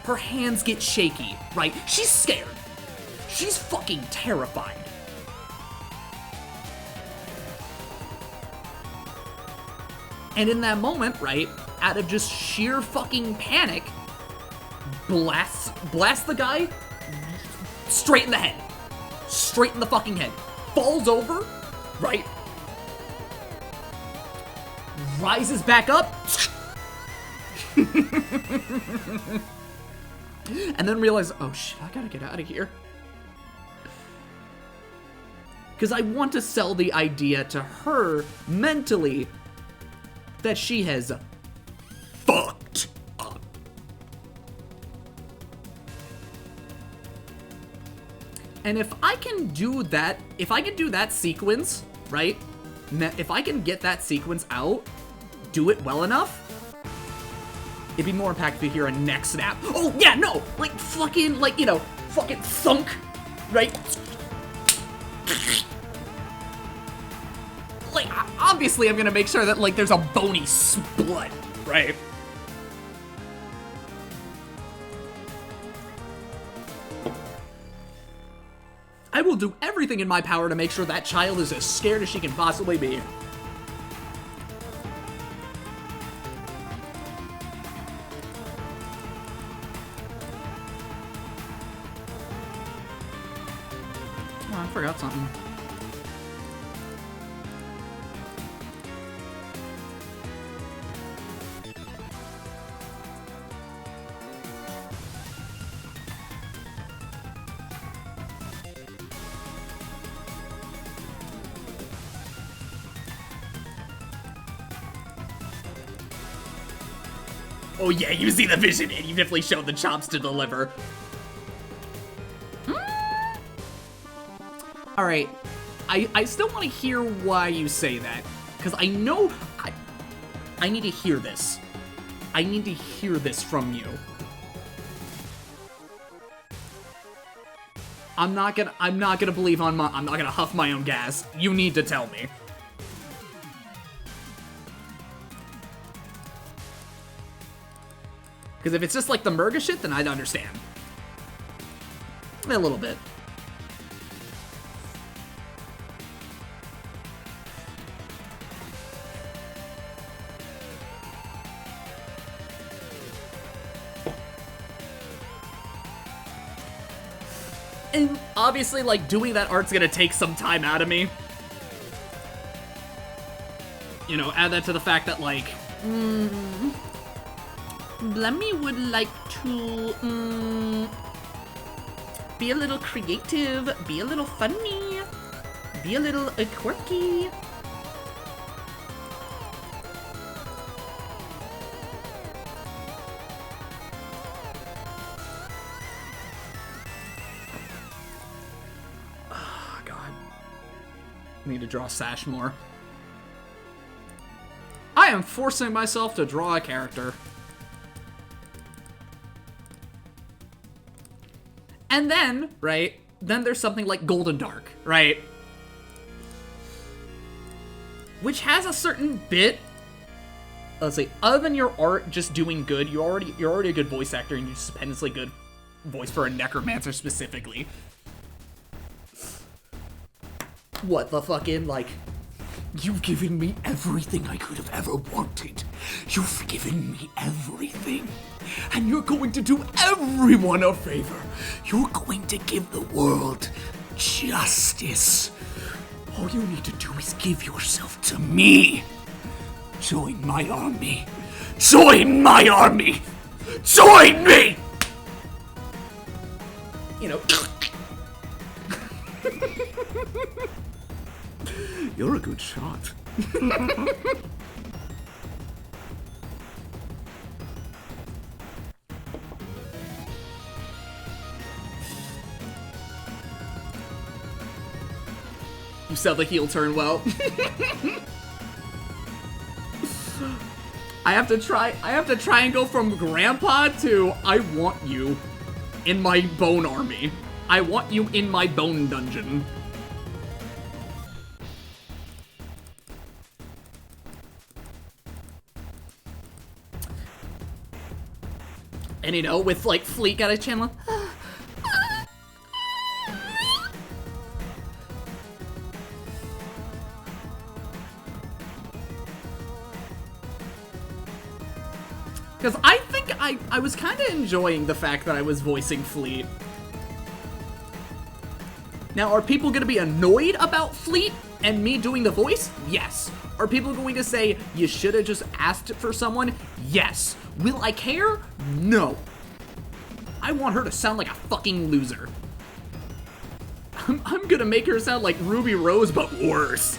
her hands get shaky, right? She's scared. She's fucking terrified. And in that moment, right, out of just sheer fucking panic, blast the guy straight in the head. Straight in the fucking head. Falls over, right? Rises back up. And then realizes, oh shit, I gotta get out of here. Because I want to sell the idea to her mentally that she has fucked up. And if I can do that, sequence, right? If I can get that sequence out, do it well enough, it'd be more impactful to hear a neck snap. Oh, yeah, no! Like, fucking, like, you know, fucking thunk, right? Like, obviously I'm gonna make sure that, like, there's a bony split, right? I will do everything in my power to make sure that child is as scared as she can possibly be. Oh, I forgot something. Oh yeah, you see the vision, and you definitely showed the chops to deliver. Alright, I still want to hear why you say that, because I know I need to hear this. I need to hear this from you. I'm not gonna believe I'm not gonna huff my own gas. You need to tell me. Because if it's just like the Murga shit, then I'd understand. A little bit. And obviously, like, doing that art's gonna take some time out of me. You know, add that to the fact that, like, Blemmy would like to, be a little creative, be a little funny, be a little quirky. Oh, God. I need to draw Sash more. I am forcing myself to draw a character. And then, right, then there's something like Golden Dark, right? Which has a certain bit, let's say, other than your art just doing good, you're already a good voice actor and you're stupendously good voice for a necromancer specifically. What the fucking, like, you've given me everything I could have ever wanted. You've given me everything. And you're going to do everyone a favor. You're going to give the world justice. All you need to do is give yourself to me. Join my army. Join my army. Join me! You know. You're a good shot. You sell the heel turn well. I have to try and go from grandpa to I want you in my bone army. I want you in my bone dungeon. And you know, with like Fleet got a channel. Because I think I was kind of enjoying the fact that I was voicing Fleet. Now, are people going to be annoyed about Fleet and me doing the voice? Yes. Are people going to say, you should have just asked for someone? Yes. Will I care? No. I want her to sound like a fucking loser. I'm going to make her sound like Ruby Rose, but worse.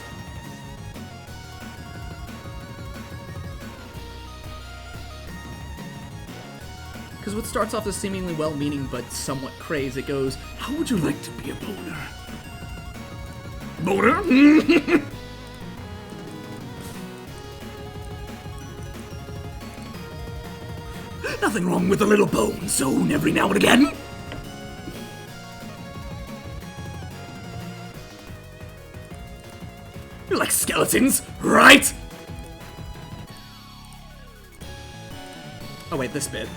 Because what starts off as seemingly well-meaning but somewhat crazed, it goes, how would you like to be a boner? Boner? Nothing wrong with a little bone sewn every now and again. You like skeletons, right? Oh wait, this bit.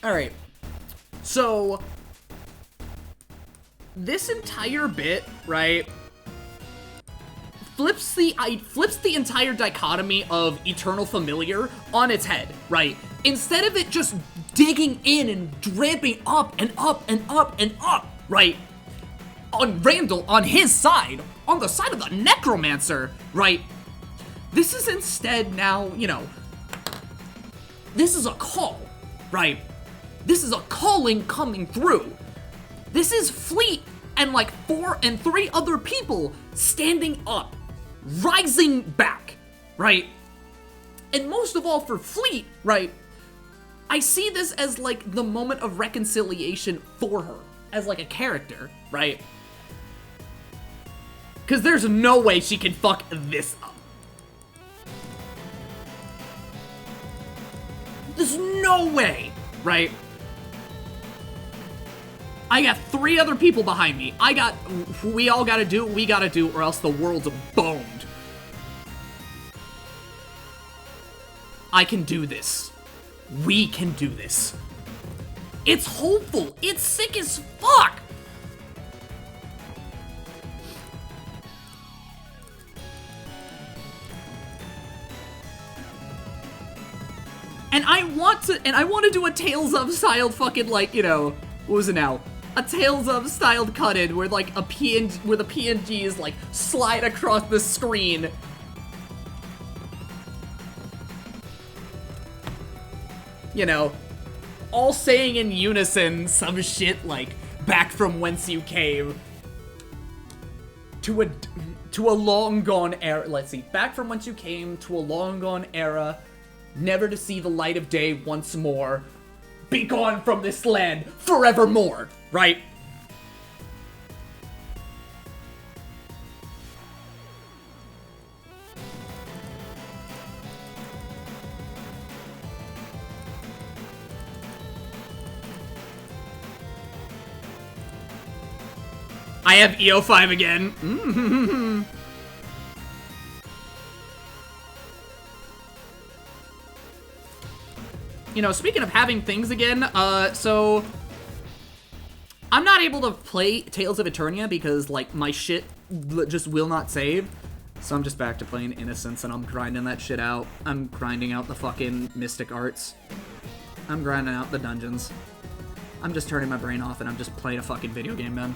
Alright, so this entire bit, right, flips the entire dichotomy of Eternal Familiar on its head, right? Instead of it just digging in and ramping up and up and up and up, right? On Randall, on his side, on the side of the Necromancer, right? This is instead now, you know, this is a call, right? This is a calling coming through. This is Fleet and like 3 other people standing up, rising back, right? And most of all for Fleet, right? I see this as like the moment of reconciliation for her, as like a character, right? Because there's no way she can fuck this up. There's no way, right? I got 3 other people behind me. We all gotta do what we gotta do, or else the world's boned. I can do this. We can do this. It's hopeful. It's sick as fuck. And I want to do a Tales of styled fucking, like, you know, what was it now? A Tales of styled cut-in where like the PNGs like slide across the screen. You know, all saying in unison some shit like back from whence you came to a long gone era. Let's see, back from whence you came to a long gone era, never to see the light of day once more. Be gone from this land forevermore, right? I have EO5 again. Mm-hmm. You know, speaking of having things again, so I'm not able to play Tales of Eternia because, like, my shit just will not save. So I'm just back to playing Innocence, and I'm grinding that shit out. I'm grinding out the fucking Mystic Arts. I'm grinding out the dungeons. I'm just turning my brain off, and I'm just playing a fucking video game, man.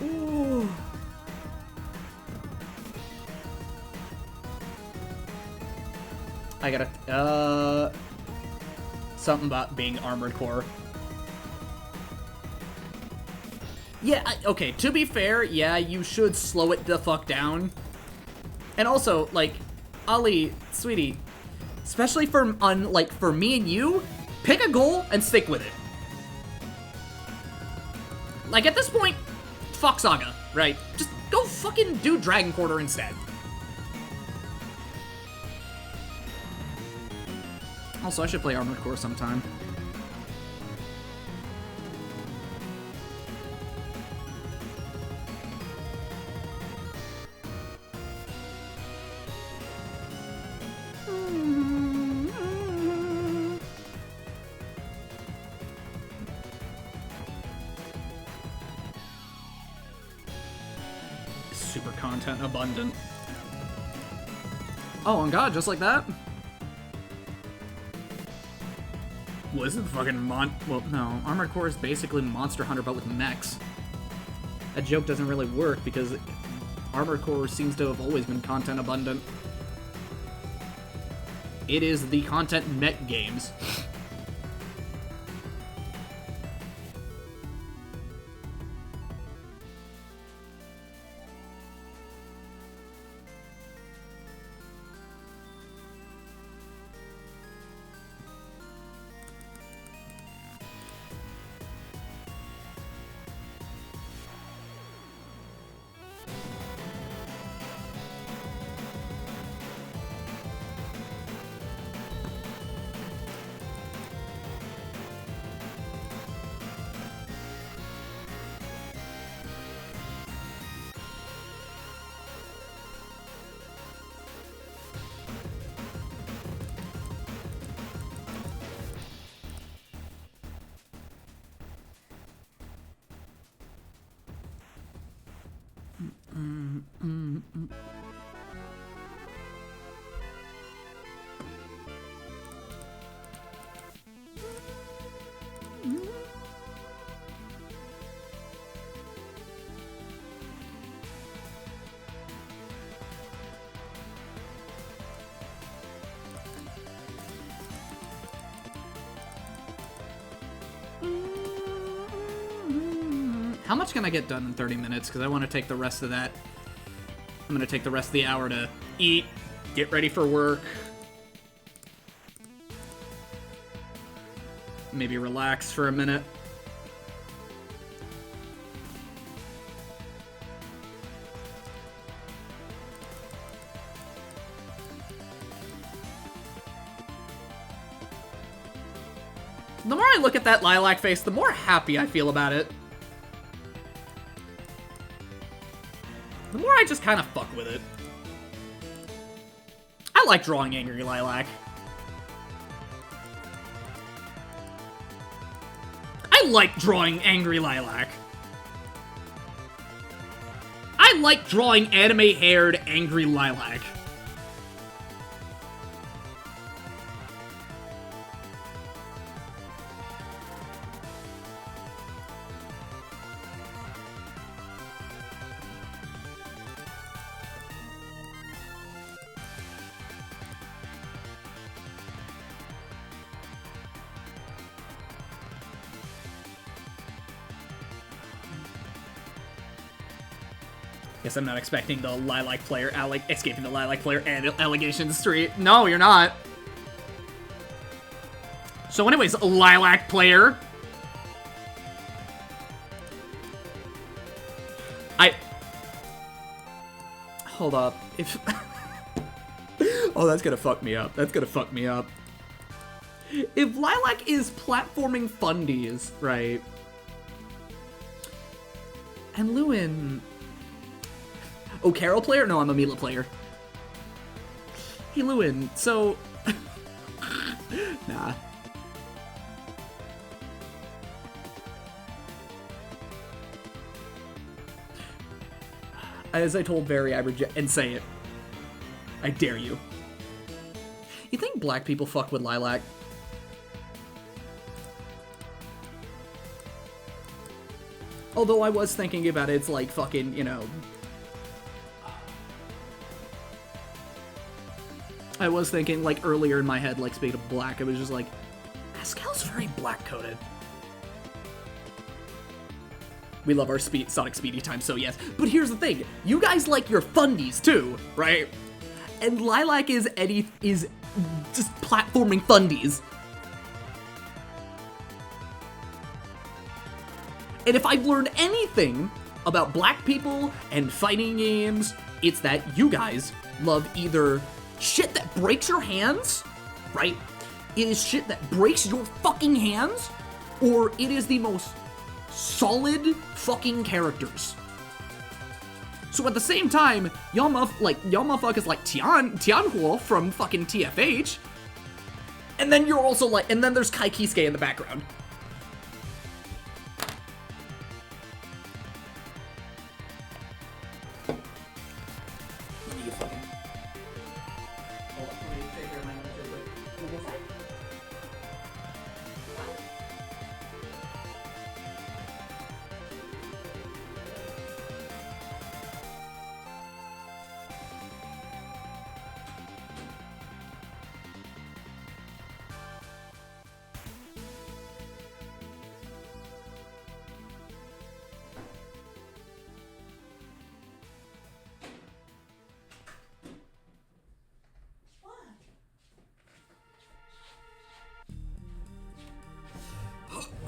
Ooh. I gotta, something about being armored core. Yeah, okay, to be fair, yeah, you should slow it the fuck down. And also, like, Ali, sweetie, especially for, for me and you, pick a goal and stick with it. Like, at this point, fuck Saga, right? Just go fucking do Dragon Quarter instead. Also, I should play Armored Core sometime. Super content abundant. Oh, and God, just like that? Well, isn't fucking well, no. Armored Core is basically Monster Hunter, but with mechs. That joke doesn't really work because Armored Core seems to have always been content abundant. It is the content mech games. How much can I get done in 30 minutes? Because I want to take the rest of that. I'm going to take the rest of the hour to eat, get ready for work. Maybe relax for a minute. The more I look at that Lilac face, the more happy I feel about it. The more I just kind of fuck with it. I like drawing angry Lilac. I like drawing angry Lilac. I like drawing anime-haired angry Lilac. Guess I'm not expecting the Lilac player escaping the Lilac player and allegation street. No, you're not. So anyways, Lilac player. Hold up. If oh, that's gonna fuck me up. That's gonna fuck me up. If Lilac is platforming fundies, right? And Lewin... Oh, Carol player? No, I'm a Mila player. Hey, Lewin, so... Nah. As I told Barry, I reject... And say it. I dare you. You think black people fuck with Lilac? Although I was thinking about it, it's like fucking, you know... I was thinking, like, earlier in my head, like, speaking of black, it was just like, Pascal's very black-coded. We love our Sonic Speedy time, so yes. But here's the thing, you guys like your fundies, too, right? And Lilac is just platforming fundies. And if I've learned anything about black people and fighting games, it's that you guys love either shit that breaks your hands, right? It is shit that breaks your fucking hands, or it is the most solid fucking characters. So at the same time, y'all motherfuckers like Tianhuo from fucking TFH, and then you're also like, and then there's Kai Kisuke in the background.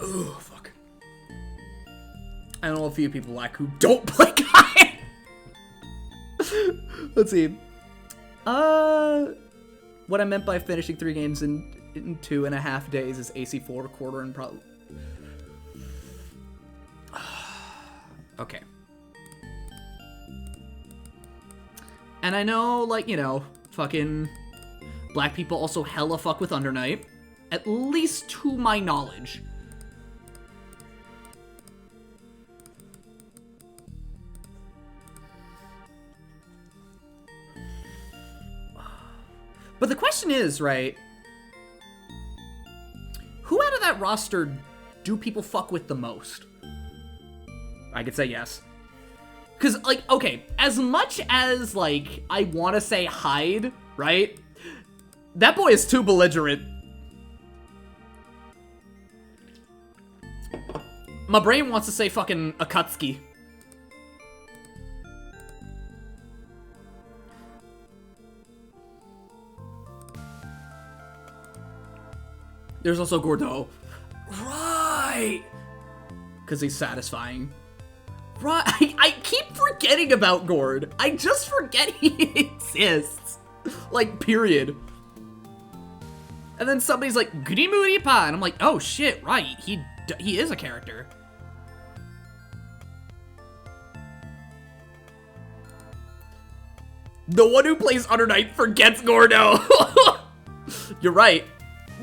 Oh, fuck. I know a few people like who don't play Kai. Let's see. What I meant by finishing 3 games in 2.5 days is AC4 quarter and probably... Okay. And I know, like, you know, fucking black people also hella fuck with Under Night. At least to my knowledge. But the question is, right, who out of that roster do people fuck with the most? I could say yes. Because, like, okay, as much as, like, I want to say Hyde, right? That boy is too belligerent. My brain wants to say fucking Akatsuki. There's also Gordeau. Right! Because he's satisfying. Right, I keep forgetting about Gord. I just forget he exists. Like, period. And then somebody's like, Grimuri Pa, and I'm like, oh shit, right, he is a character. The one who plays Under Night forgets Gordo. You're right.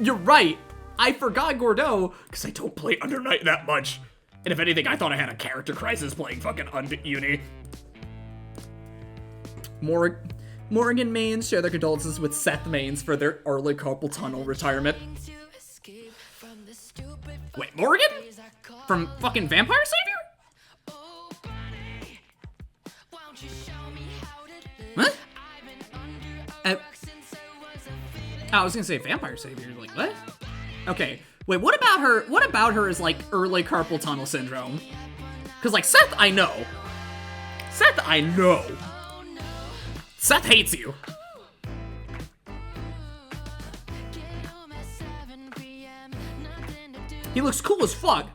You're right. I forgot Gordeau because I don't play Under Night that much. And if anything, I thought I had a character crisis playing fucking Uni. Morgan mains share their condolences with Seth mains for their early carpal tunnel retirement. Wait, Morgan? From fucking Vampire Savior? Huh? I was gonna say Vampire Savior. Like, what? Okay. Wait, what about her? What about her is like early carpal tunnel syndrome? Because like Seth, I know. Seth, I know. Seth hates you. He looks cool as fuck.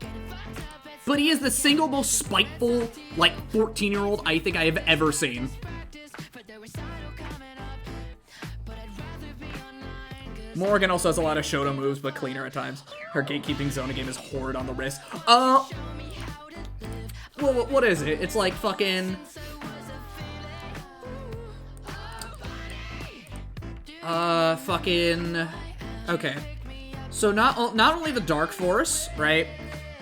But he is the single most spiteful, like, 14-year-old I think I have ever seen. Morgan also has a lot of Shoto moves, but cleaner at times. Her gatekeeping Zona game is horrid on the wrist. Well, what is it? It's like fucking... Okay. So not only the Dark Force, right?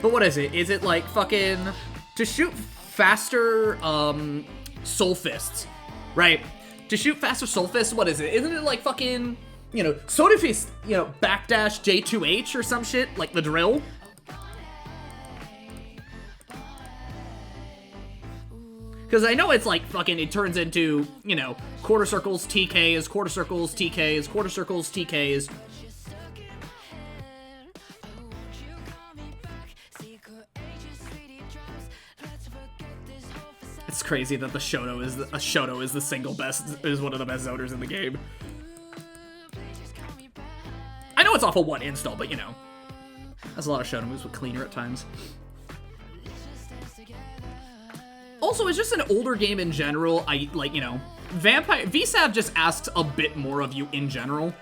But what is it? Is it like fucking... To shoot faster, Soul Fists, right? To shoot faster Soul Fists, what is it? Isn't it like fucking... You know, Soda Fist, you know, backdash J2H or some shit, like the drill. Because I know it's like fucking, it turns into, you know, quarter circles, TKs, quarter circles, TKs, quarter circles, TKs. It's crazy that the Shoto is the single best, is one of the best zoners in the game. I know it's off of one install, but you know, that's a lot of Shoto moves with cleaner at times. Also, it's just an older game in general. I like, you know, VSAV just asks a bit more of you in general.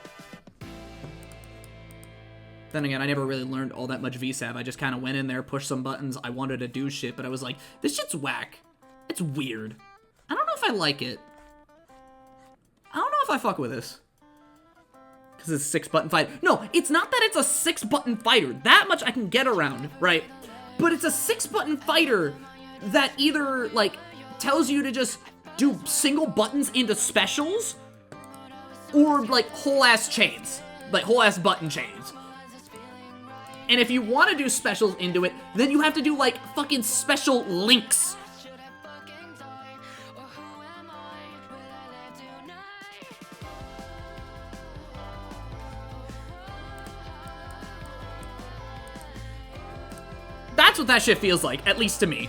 Then again, I never really learned all that much VSAV. I just kind of went in there, pushed some buttons. I wanted to do shit, but I was like, this shit's whack. It's weird. I don't know if I like it. I don't know if I fuck with this. Because it's a 6-button fight. No, it's not that it's a 6-button fighter. That much I can get around, right? But it's a 6-button fighter that either, like, tells you to just do single buttons into specials, or, like, whole-ass chains. Like, whole-ass button chains. And if you want to do specials into it, then you have to do, like, fucking special links. That's what that shit feels like, at least to me.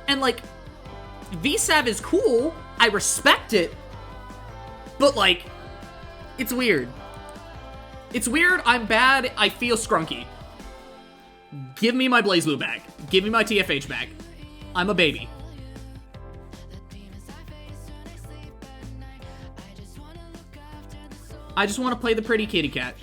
And, like, VSAV is cool. I respect it. But, like, it's weird. It's weird, I'm bad, I feel scrunky. Give me my BlazBlue back. Give me my TFH back. I'm a baby. I just want to play the pretty kitty cat.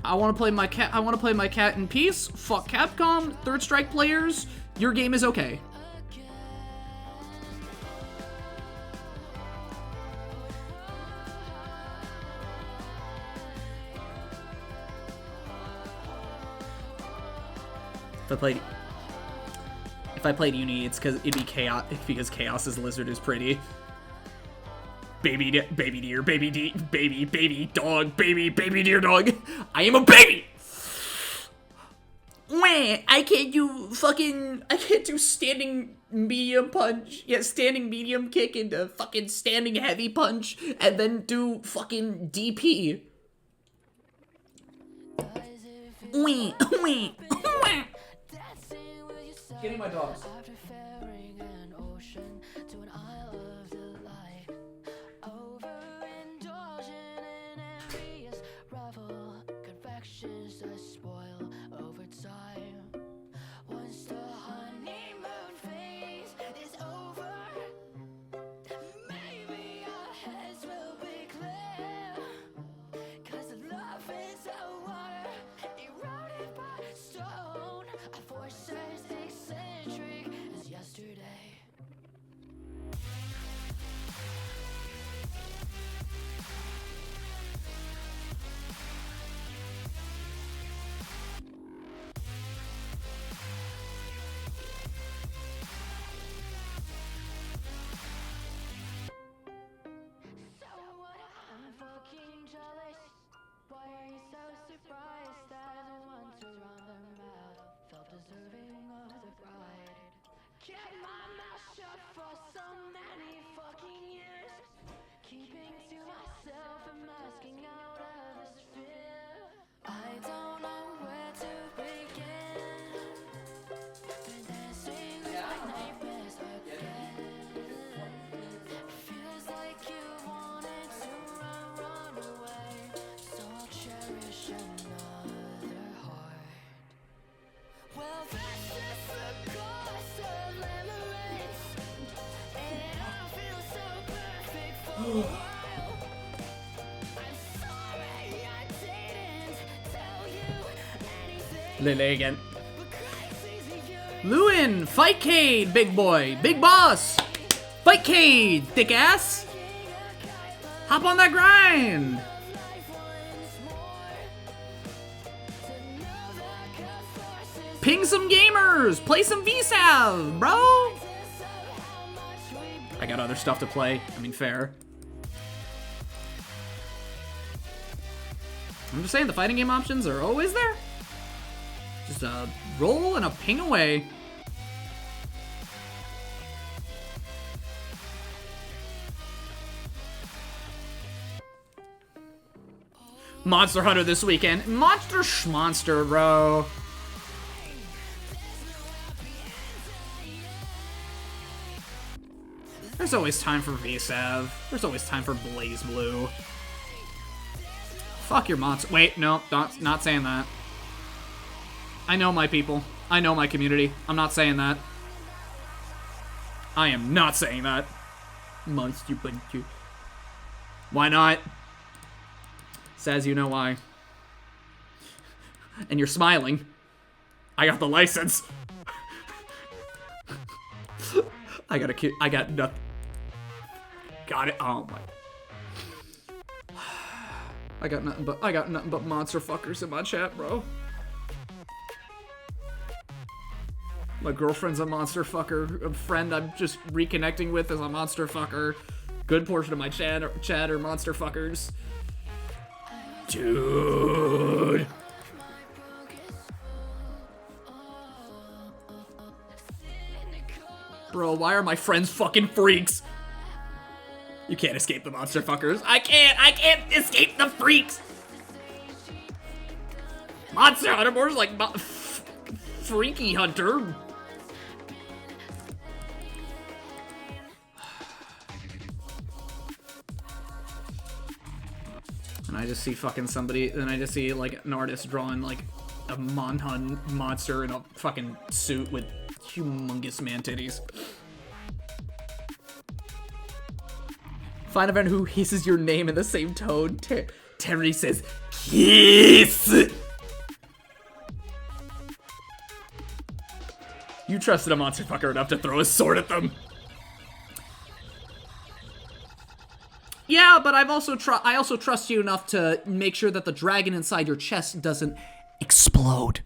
I want to play my cat. I want to play my cat in peace. Fuck Capcom. Third Strike players. Your game is okay. If I played Uni, it's because it'd be chaos. Because Chaos's lizard is pretty. Baby deer, baby dog, baby deer dog. I am a baby! Wah, I can't do standing medium punch. Yeah, standing medium kick into fucking standing heavy punch, and then do fucking DP. Wah, wah, wah. Getting my dogs. Lilac again. Lewin, Fightcade, big boy, big boss. Fightcade, thick ass. Hop on that grind. Ping some gamers, play some VSAV, bro. I got other stuff to play. I mean, fair. I'm just saying, the fighting game options are always there. Just a roll and a ping away. Monster Hunter this weekend. Monster schmonster, bro. There's always time for VSAV. There's always time for Blaze Blue. Fuck your monster. Wait, no, not saying that. I know my people. I know my community. I'm not saying that. I am not saying that. Monster bunch. Why not? Says you know why. And you're smiling. I got the license. I got nothing. Got it. Oh my. I got nothing but monster fuckers in my chat, bro. My girlfriend's a monster fucker. A friend I'm just reconnecting with is a monster fucker. Good portion of my chat are monster fuckers. Dude. Bro, why are my friends fucking freaks? You can't escape the monster fuckers. I can't escape the freaks. Monster Hunter more like Freaky Hunter. And I just see fucking somebody, and I just see like an artist drawing like a monster in a fucking suit with humongous man titties. Find a friend who hisses your name in the same tone. Terry says, kiss! You trusted a monster fucker enough to throw a sword at them. Yeah, but I also trust you enough to make sure that the dragon inside your chest doesn't explode.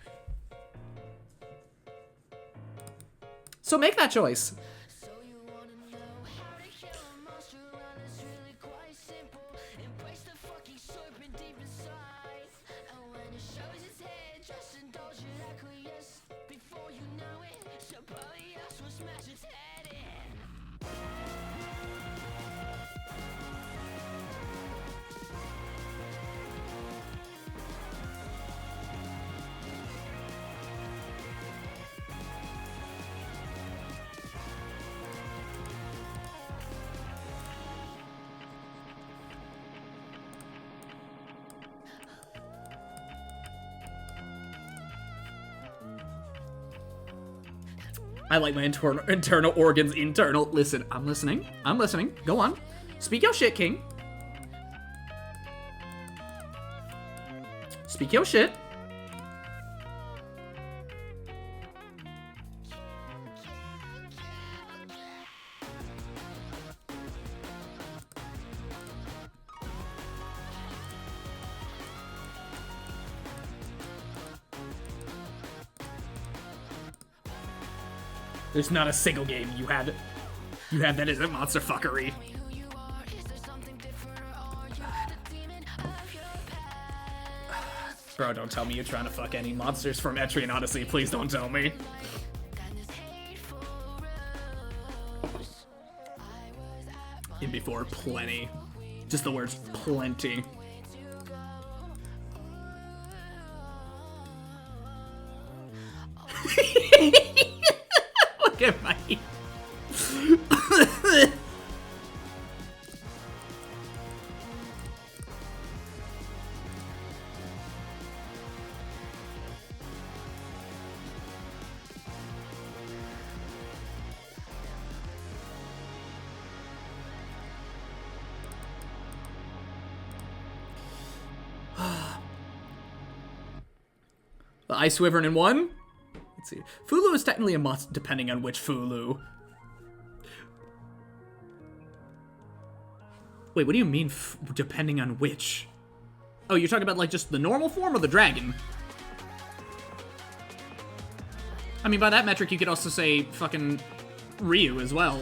So make that choice. I like my internal organs internal. Listen, I'm listening. I'm listening. Go on. Speak your shit, King. Speak your shit. There's not a single game you have that isn't monster fuckery. Bro, don't tell me you're trying to fuck any monsters from Etrian Odyssey. Please don't tell me. In before, plenty. Just the words plenty. Look at my... Ice Wyvern in 1. Let's see. Fulu is technically a must, depending on which Fulu. Wait, what do you mean, depending on which? Oh, you're talking about, like, just the normal form or the dragon? I mean, by that metric, you could also say fucking Ryu as well.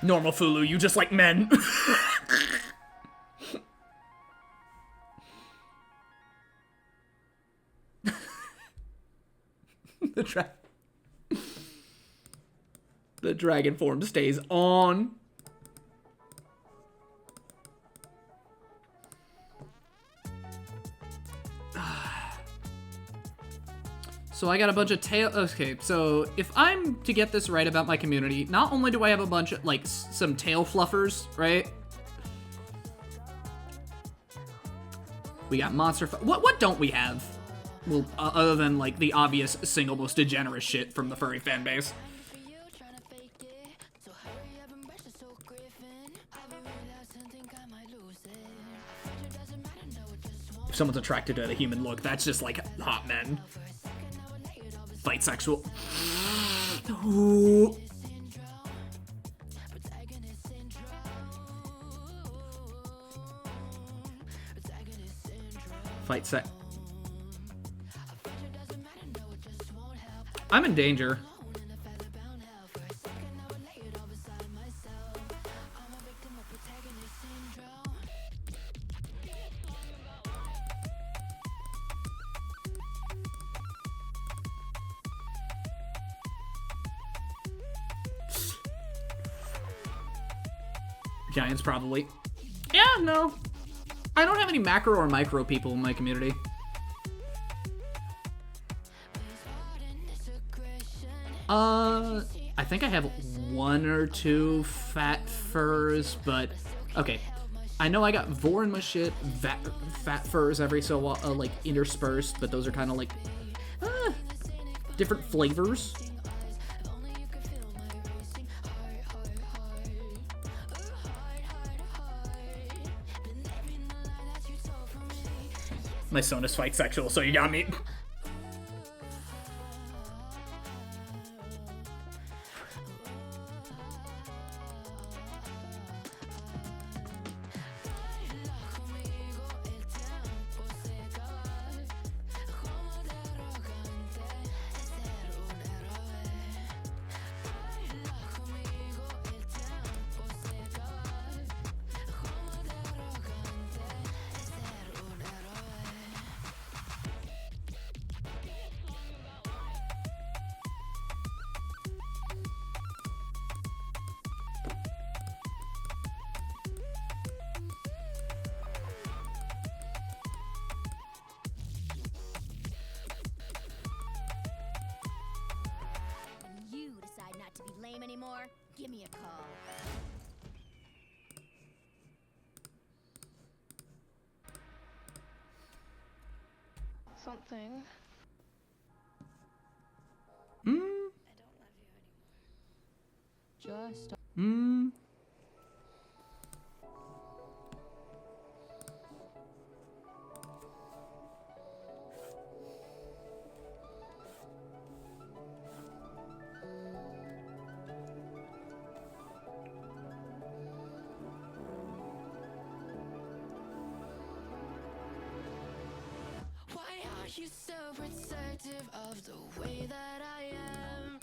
Normal Fulu, you just like men. The dragon form stays on. So I got a bunch of tail. Okay, so if I'm to get this right about my community, not only do I have a bunch of, like, some tail fluffers, right? We got monster. What don't we have? Well, other than, like, the obvious single most degenerate shit from the furry fan base. If someone's attracted to the human look, that's just like hot men. Fight sexual. Ooh. Fight sex. I'm in danger. Giants, probably. Yeah, no. I don't have any macro or micro people in my community. I think I have 1 or 2 fat furs, but okay. I know I got Vor in my shit, fat furs every so like interspersed, but those are kind of like different flavors. My Sonus fight sexual, so you got me. Anymore, give me a call. Something. I don't love you anymore. Just. You so protective of the way that I am.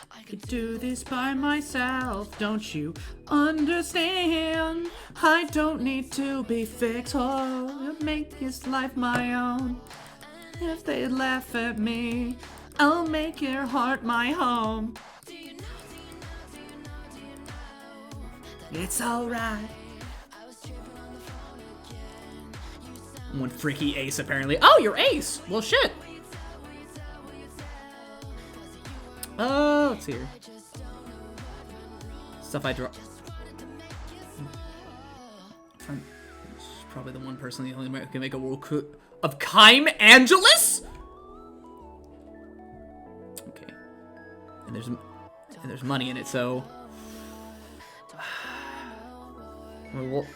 I Could do this by myself, don't you understand? I don't need to be fixed, oh, make this life my own. If they laugh at me, I'll make your heart my home. It's alright. One freaky ace, apparently. Oh, you're ace! Well, shit. Let's see here. Stuff I draw. Probably the one person the only American who can make a world of Kime Angelus? Okay. And there's money in it, so...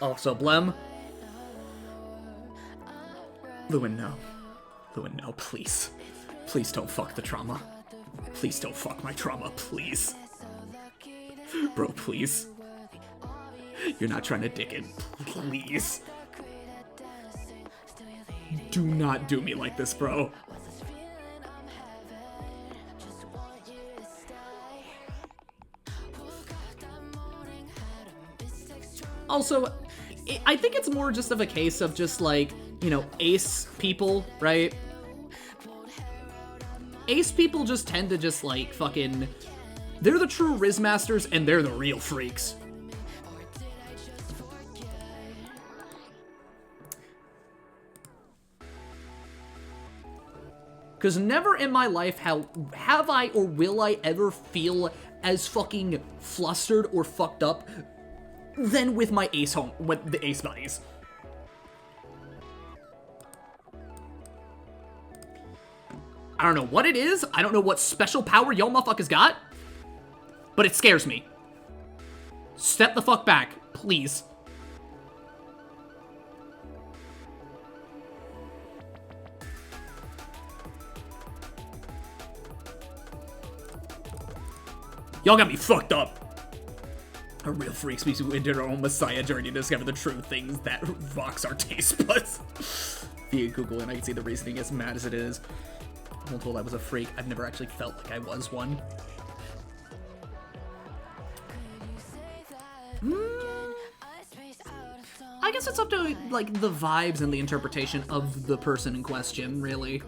Also, Blem. Lewin, no. Lewin, no, please. Please don't fuck the trauma. Please don't fuck my trauma, please. Bro, please. You're not trying to dick it. Please. Do not do me like this, bro. Also, I think it's more just of a case of just like, you know, ace people, right? Ace people just tend to just like fucking... They're the true Riz Masters and they're the real freaks. Because never in my life have I or will I ever feel as fucking flustered or fucked up than with my with the ace buddies. I don't know what it is. I don't know what special power y'all motherfuckers got, but it scares me. Step the fuck back, please. Y'all got me fucked up. A real freak speaks who entered our own messiah journey to discover the true things that rocks our taste buds. Via Google, and I can see the reasoning as mad as it is. I'm told I was a freak. I've never actually felt like I was one. I guess it's up to, like, the vibes and the interpretation of the person in question, really.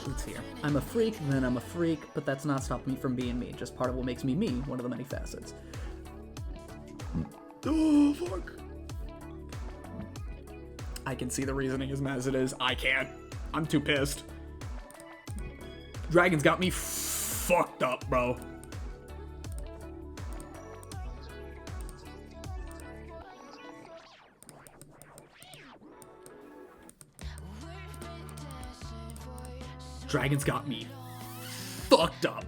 Let's see here. I'm a freak, then I'm a freak, but that's not stopping me from being me. Just part of what makes me me, one of the many facets. Oh, fuck. I can see the reasoning as mad as it is. I can't. I'm too pissed. Dragon's got me fucked up, bro. Dragon's got me fucked up.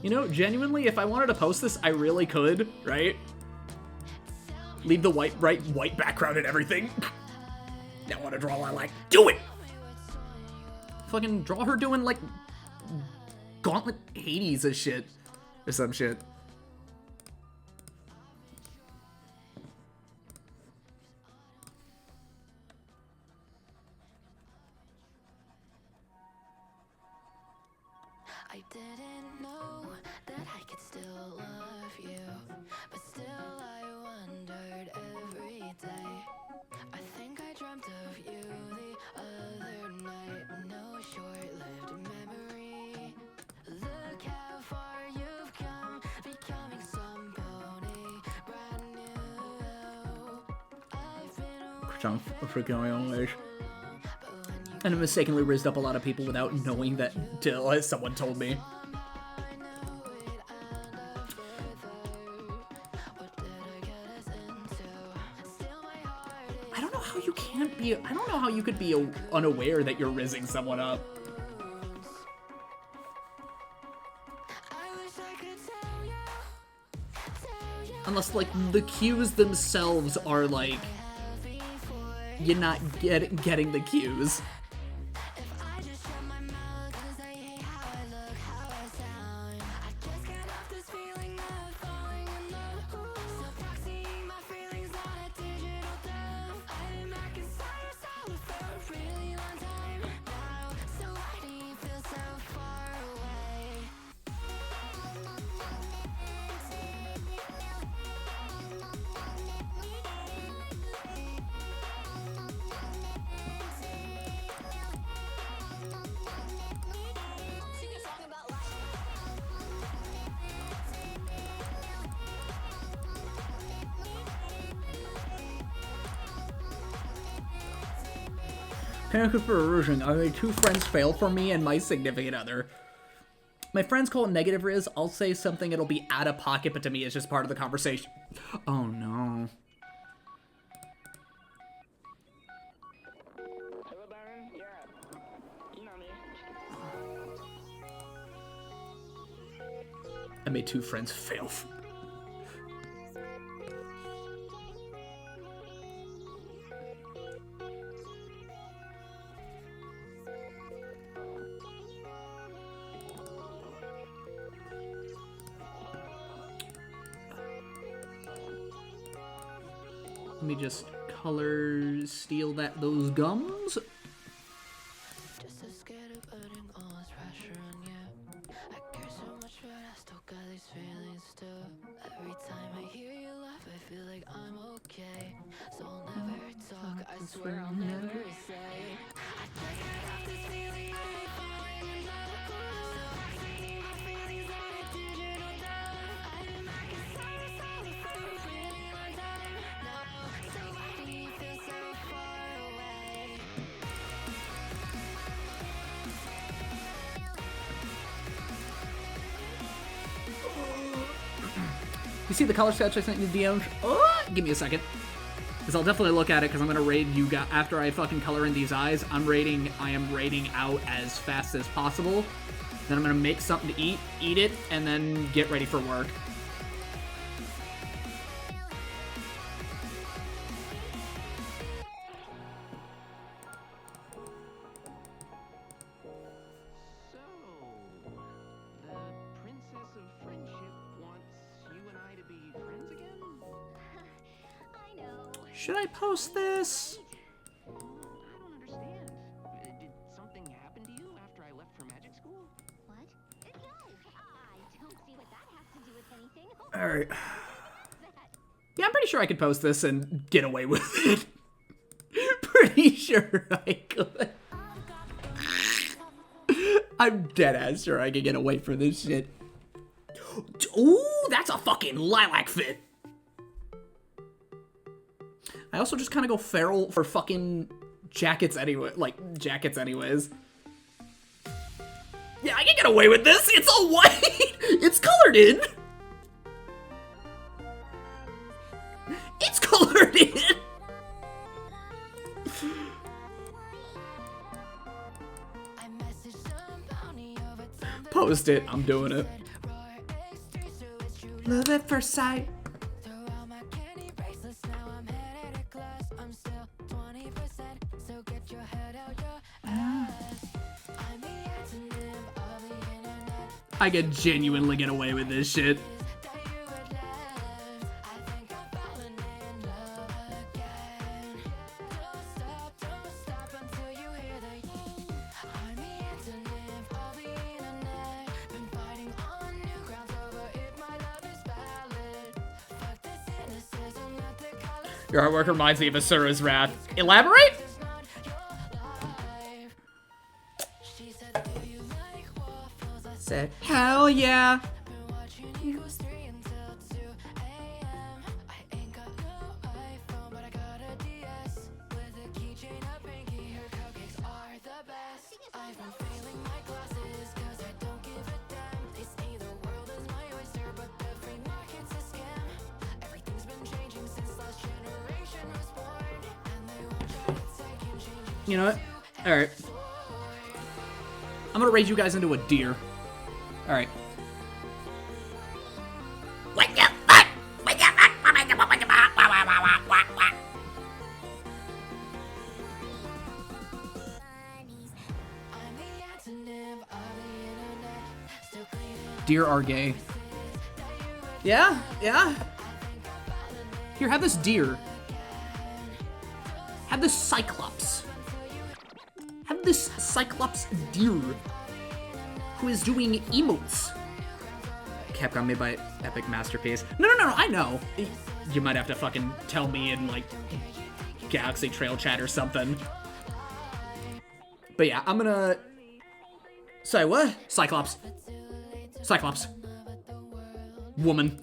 You know, genuinely, if I wanted to post this, I really could, right? Leave the bright white background and everything. Now I want to draw Lilac. Do it! Fucking draw her doing, like, Gauntlet Hades as shit. Or some shit. I didn't know that I could still love you, but still I wondered every day. I think I dreamt of you the other night, no short-lived memory. Look how far you've come, becoming somebody brand new. I've been I'm freaking my own ways. And I mistakenly raised up a lot of people without knowing that till as someone told me. I don't know how you can't be, I don't know how you could be unaware that you're rizzing someone up. I wish I Unless, like, the cues themselves are, like, you're not getting the cues. Thank you for erosion. I made 2 friends fail for me and my significant other. My friends call it negative riz. I'll say something, it'll be out of pocket, but to me it's just part of the conversation. Oh no. Hello, Baron? Yeah. You know me. I made 2 friends fail. Let me just steal those gums. Just so scared of putting all this pressure on you. I care so much, but I still got these feelings too. Every time I hear you laugh, I feel like I'm okay. So I'll never talk, I swear I'll never say. I just got off this feeling of me falling in love. So vaccinating my feelings on a digital dove. I've been back inside this all for a really long time now. So why do you feel so far away? You see the color sketch I sent you the DM? Oh, give me a second. Because I'll definitely look at it, because I'm going to raid you guys. After I fucking color in these eyes, I am raiding out as fast as possible. Then I'm going to make something to eat it, and then get ready for work. So, the Princess of Friendship wants you and I to be friends again? I know. Should I post this? I don't understand. Did something happen to you after I left for magic school? What? No, I don't see what that has to do with anything. Alright. That. Yeah, I'm pretty sure I could post this and get away with it. Pretty sure I could. I'm dead ass sure I could get away from this shit. Ooh, that's a fucking lilac fit. I also just kind of go feral for fucking jackets anyway, jackets anyways. Yeah, I can get away with this. It's all white. It's colored in. It's colored in. I messaged some bounty over Tinder. Post it. I'm doing it. Love at first sight. Throw out my candy bracelets, now I'm headed to class. I'm still 20%, so get your head out your ass. I'm the antonym of the internet. I could genuinely get away with this shit. That you had left. I think I'm falling in love again. Don't stop until you hear the I'm the antonym of the internet. Been fighting on new grounds over if my love is valid. Fuck this cynicism that they call it. Your artwork reminds me of Asura's Wrath. Elaborate? It's not your life. She said, do you like waffles? I Said, hell yeah. been watching Equals 3 until 2 a.m. I ain't got no iPhone, but I got a DS. With a keychain, a pinky, her cupcakes are the best. I've been failing my classes, cause I don't give a damn. They say the world is my oyster, but the free market's a scam. Everything's been changing since last generation was born. And they won't try to take and change it. You know what? Alright. I'm gonna raise you guys into a deer. Alright. What the fuck? Dear are gay. Yeah? Yeah? Here, have this deer. Have this cyclops. Have this cyclops deer who is doing emotes. Capcom made by Epic Masterpiece. No, I know. You might have to fucking tell me in, like, Galaxy Trail chat or something. But yeah, I'm gonna... Say what? Cyclops. Cyclops. Woman.